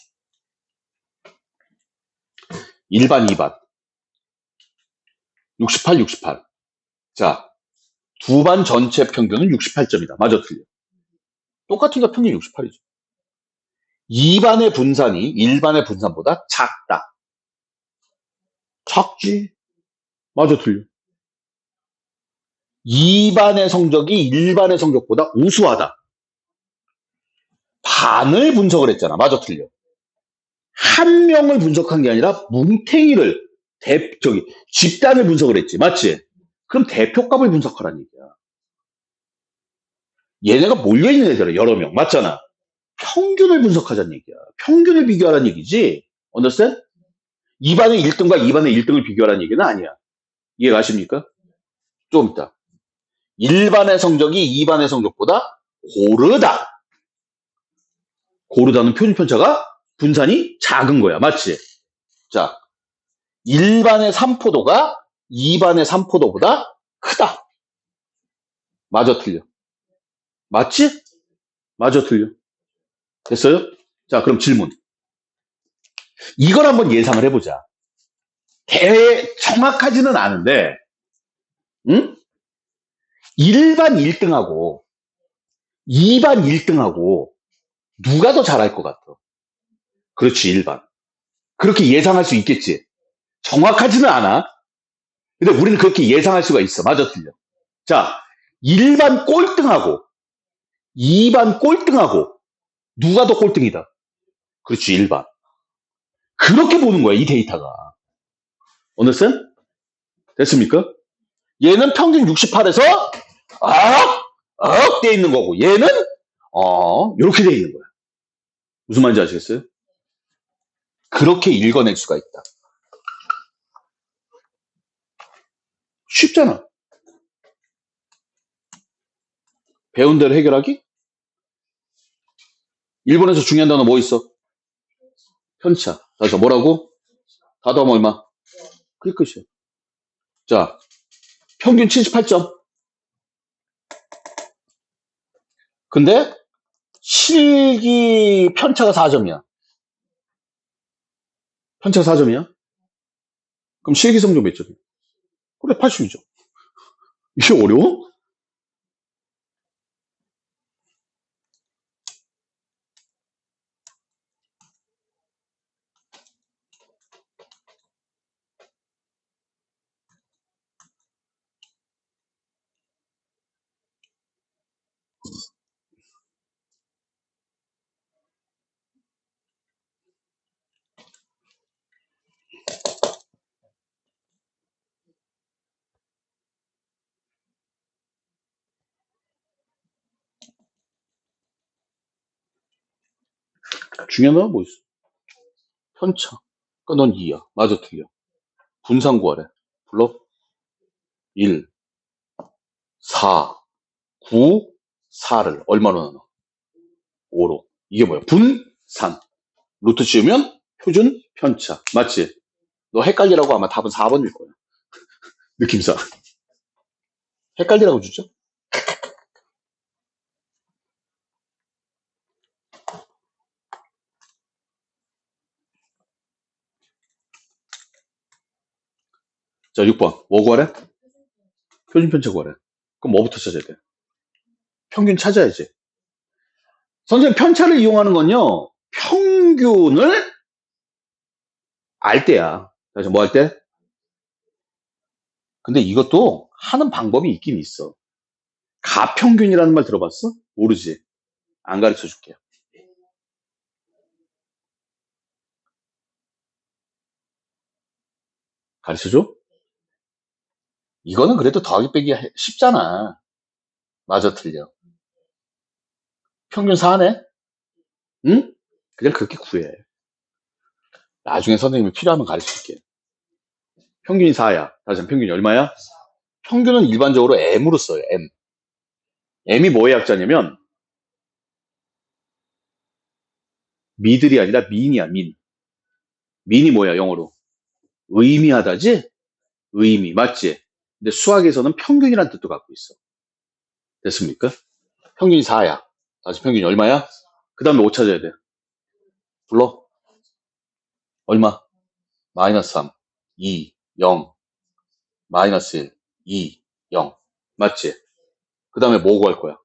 1반, 2반. 68, 68. 자, 두 반 전체 평균은 68점이다. 맞아, 틀려. 똑같으니까 평균 68이죠. 2반의 분산이 1반의 분산보다 작다. 작지. 맞아, 틀려. 2반의 성적이 1반의 성적보다 우수하다. 반을 분석을 했잖아. 맞아, 틀려. 한 명을 분석한 게 아니라 뭉탱이를, 집단을 분석을 했지. 맞지? 그럼 대표값을 분석하라는 얘기야. 얘네가 몰려있는 애들은 여러 명. 맞잖아. 평균을 분석하자는 얘기야. 평균을 비교하라는 얘기지. understand? 2반의 1등과 2반의 1등을 비교하라는 얘기는 아니야. 이해 가십니까? 좀 이따. 1반의 성적이 2반의 성적보다 고르다. 고르다는 표준편차가 분산이 작은 거야. 맞지? 자, 1반의 삼포도가 2반의 삼포도보다 크다. 맞아, 틀려. 맞지? 맞아, 틀려. 됐어요? 자, 그럼 질문. 이걸 한번 예상을 해보자. 정확하지는 않은데, 응? 1반 1등하고 2반 1등하고 누가 더 잘할 것 같아? 그렇지, 1반. 그렇게 예상할 수 있겠지. 정확하지는 않아. 근데 우리는 그렇게 예상할 수가 있어. 맞아, 틀려. 자, 1반 꼴등하고 2반 꼴등하고 누가 더 꼴등이다? 그렇지, 1반. 그렇게 보는 거야, 이 데이터가. 어느슨? 됐습니까? 얘는 평균 68에서 돼 있는 거고 얘는 이렇게 돼 있는 거야. 무슨 말인지 아시겠어요? 그렇게 읽어낼 수가 있다. 쉽잖아. 배운 대로 해결하기? 일본에서 중요한 단어 뭐 있어? 편차. 그래서 뭐라고? 다 더하면 얼마? 그게 끝이야. 자, 평균 78점. 근데 실기 편차가 4점이야. 편차가 4점이야? 그럼 실기 성적 몇 점이야? 그래, 80이죠. 이게 어려워? 중요한 단어 뭐 있어? 편차. 그러니까 넌 2야. 맞아, 틀려. 분산 구하래. 불러? 1, 4, 9, 4를 얼마로 나눠? 5로. 이게 뭐야? 분산. 루트 씌우면 표준 편차. 맞지? 너 헷갈리라고 아마 답은 4번일 거야. 느낌상. 헷갈리라고 주죠? 자, 6번. 뭐 구하래? 표준 편차 구하래. 그럼 뭐부터 찾아야 돼? 평균 찾아야지. 선생님, 편차를 이용하는 건요, 평균을 알 때야. 그래서 뭐 할 때? 근데 이것도 하는 방법이 있긴 있어. 가평균이라는 말 들어봤어? 모르지? 안 가르쳐 줄게요. 가르쳐 줘? 이거는 그래도 더하기 빼기 쉽잖아. 맞아, 틀려. 평균 4네? 응? 그냥 그렇게 구해. 나중에 선생님이 필요하면 가르쳐 줄게. 평균이 4야. 다시 한번 평균이 얼마야? 평균은 일반적으로 M으로 써요. M. M이 뭐의 약자냐면 미들이 아니라 민이야. 민. 민이 뭐야 영어로? 의미하다지? 의미. 맞지? 근데 수학에서는 평균이라는 뜻도 갖고 있어. 됐습니까? 평균이 4야. 다시 평균이 얼마야? 그 다음에 5 찾아야 돼. 불러. 얼마? 마이너스 3, 2, 0, 마이너스 1, 2, 0. 맞지? 그 다음에 뭐 구할 거야?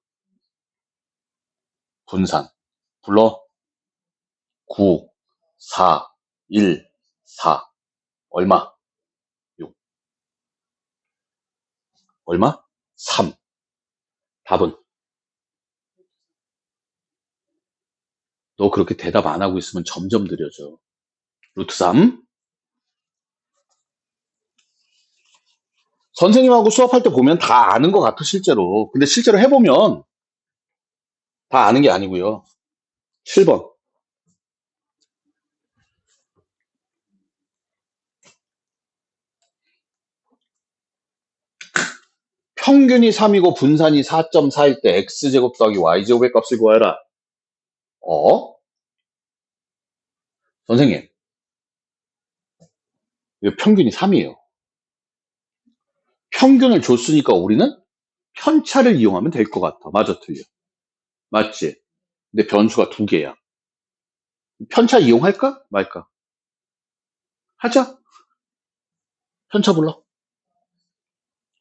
분산. 불러. 9, 4, 1, 4. 얼마? 6. 얼마? 3. 답은? 너 그렇게 대답 안 하고 있으면 점점 느려져. 루트 3. 선생님하고 수업할 때 보면 다 아는 것 같아, 실제로. 근데 실제로 해보면 다 아는 게 아니고요. 7번. 평균이 3이고 분산이 4.4일 때 x제곱 더하기 y제곱의 값을 구하라. 선생님, 이거 평균이 3이에요. 평균을 줬으니까 우리는 편차를 이용하면 될 것 같아. 맞아, 틀려. 맞지? 근데 변수가 2개야. 편차 이용할까? 말까? 하자. 편차 불러.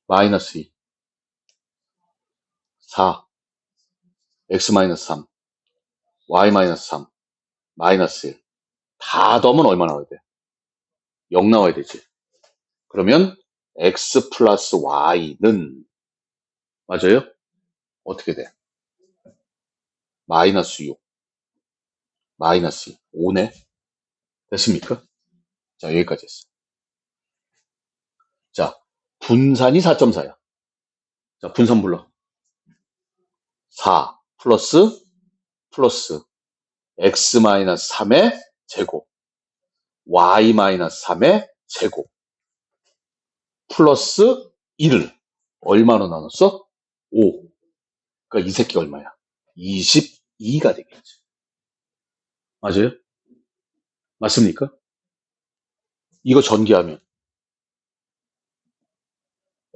마이너스 2, 4, x 마이너스 3, y 마이너스 3, 마이너스 1. 다 더하면 얼마 나와야 돼? 0 나와야 되지. 그러면 x 플러스 y는 맞아요? 어떻게 돼? 마이너스 6, 마이너스 2, 5네. 됐습니까? 자, 여기까지 했어. 자, 분산이 4.4야. 자, 분산 불러. 4 플러스 x 마이너스 3의 제곱, y 마이너스 3의 제곱, 플러스 1을 얼마로 나눴어? 5. 그러니까 이 새끼 얼마야? 22가 되겠지. 맞아요? 맞습니까? 이거 전개하면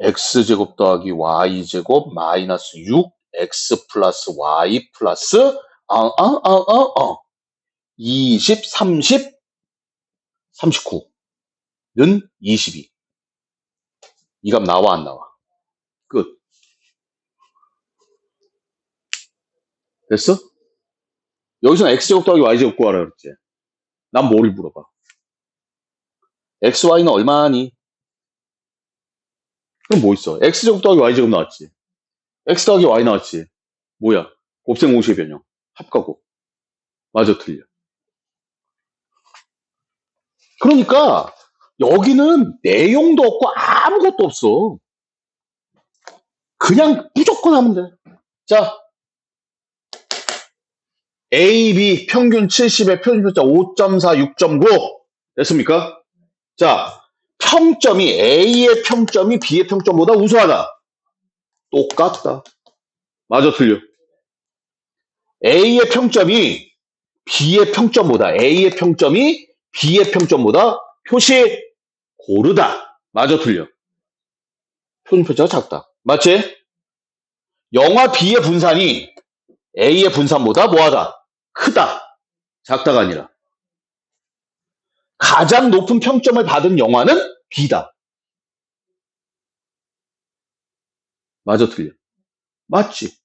x제곱 더하기 y제곱 마이너스 6 x 플러스 y 플러스 20, 30, 39는 22. 이 값 나와 안 나와? 끝. 됐어? 여기서는 x제곱 더하기 y제곱 구하라 그랬지. 난 뭐를 물어봐? x, y는 얼마니? 그럼 뭐 있어? x제곱 더하기 y제곱 나왔지. x 더하기 y 나왔지. 뭐야? 곱셈 공식의 변형. 합가고. 맞아, 틀려. 그러니까 여기는 내용도 없고 아무것도 없어. 그냥 무조건 하면 돼. 자, A, B 평균 70에 표준편차 5.4, 6.9 됐습니까? 자, 평점이 A의 평점이 B의 평점보다 우수하다. 똑같다. 맞아, 틀려. A의 평점이 A의 평점이 B의 평점보다 표시 고르다. 맞아, 틀려. 표준편차가 작다. 맞지? 영화 B의 분산이 A의 분산보다 뭐하다? 크다. 작다가 아니라. 가장 높은 평점을 받은 영화는 B다. 맞아, 틀려? 맞지?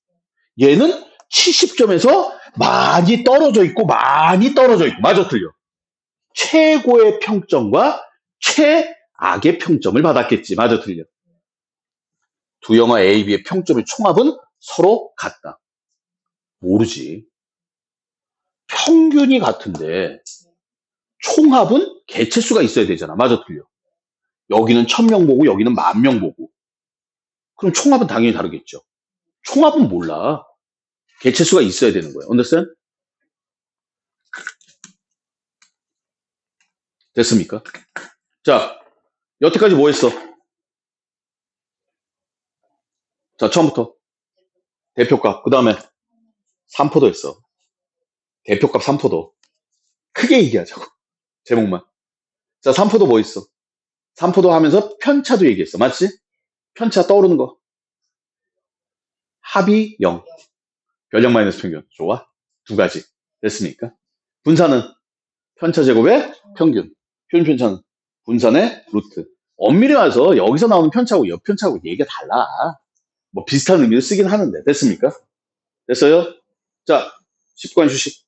얘는 70점에서 많이 떨어져 있고 많이 떨어져 있고 맞아, 틀려? 최고의 평점과 최악의 평점을 받았겠지. 맞아, 틀려? 두 영화 A, B의 평점의 총합은 서로 같다. 모르지. 평균이 같은데 총합은 개체수가 있어야 되잖아. 맞아, 틀려? 여기는 1000명 보고 여기는 10,000명 보고. 그럼 총합은 당연히 다르겠죠. 총합은 몰라. 개체수가 있어야 되는 거예요. understand? 됐습니까? 자, 여태까지 뭐 했어? 자, 처음부터. 대표값. 그 다음에 3포도 했어. 대표값 3포도. 크게 얘기하자고. 제목만. 자, 3포도 뭐 있어? 3포도 하면서 편차도 얘기했어. 맞지? 편차 떠오르는 거. 합이 0. 변형 마이너스 평균. 좋아. 두 가지. 됐습니까? 분산은 편차 제곱의 평균. 표준 편차는 분산의 루트. 엄밀히 와서 여기서 나오는 편차하고 옆 편차하고 얘기가 달라. 뭐 비슷한 의미로 쓰긴 하는데. 됐습니까? 됐어요? 자, 10관 휴식.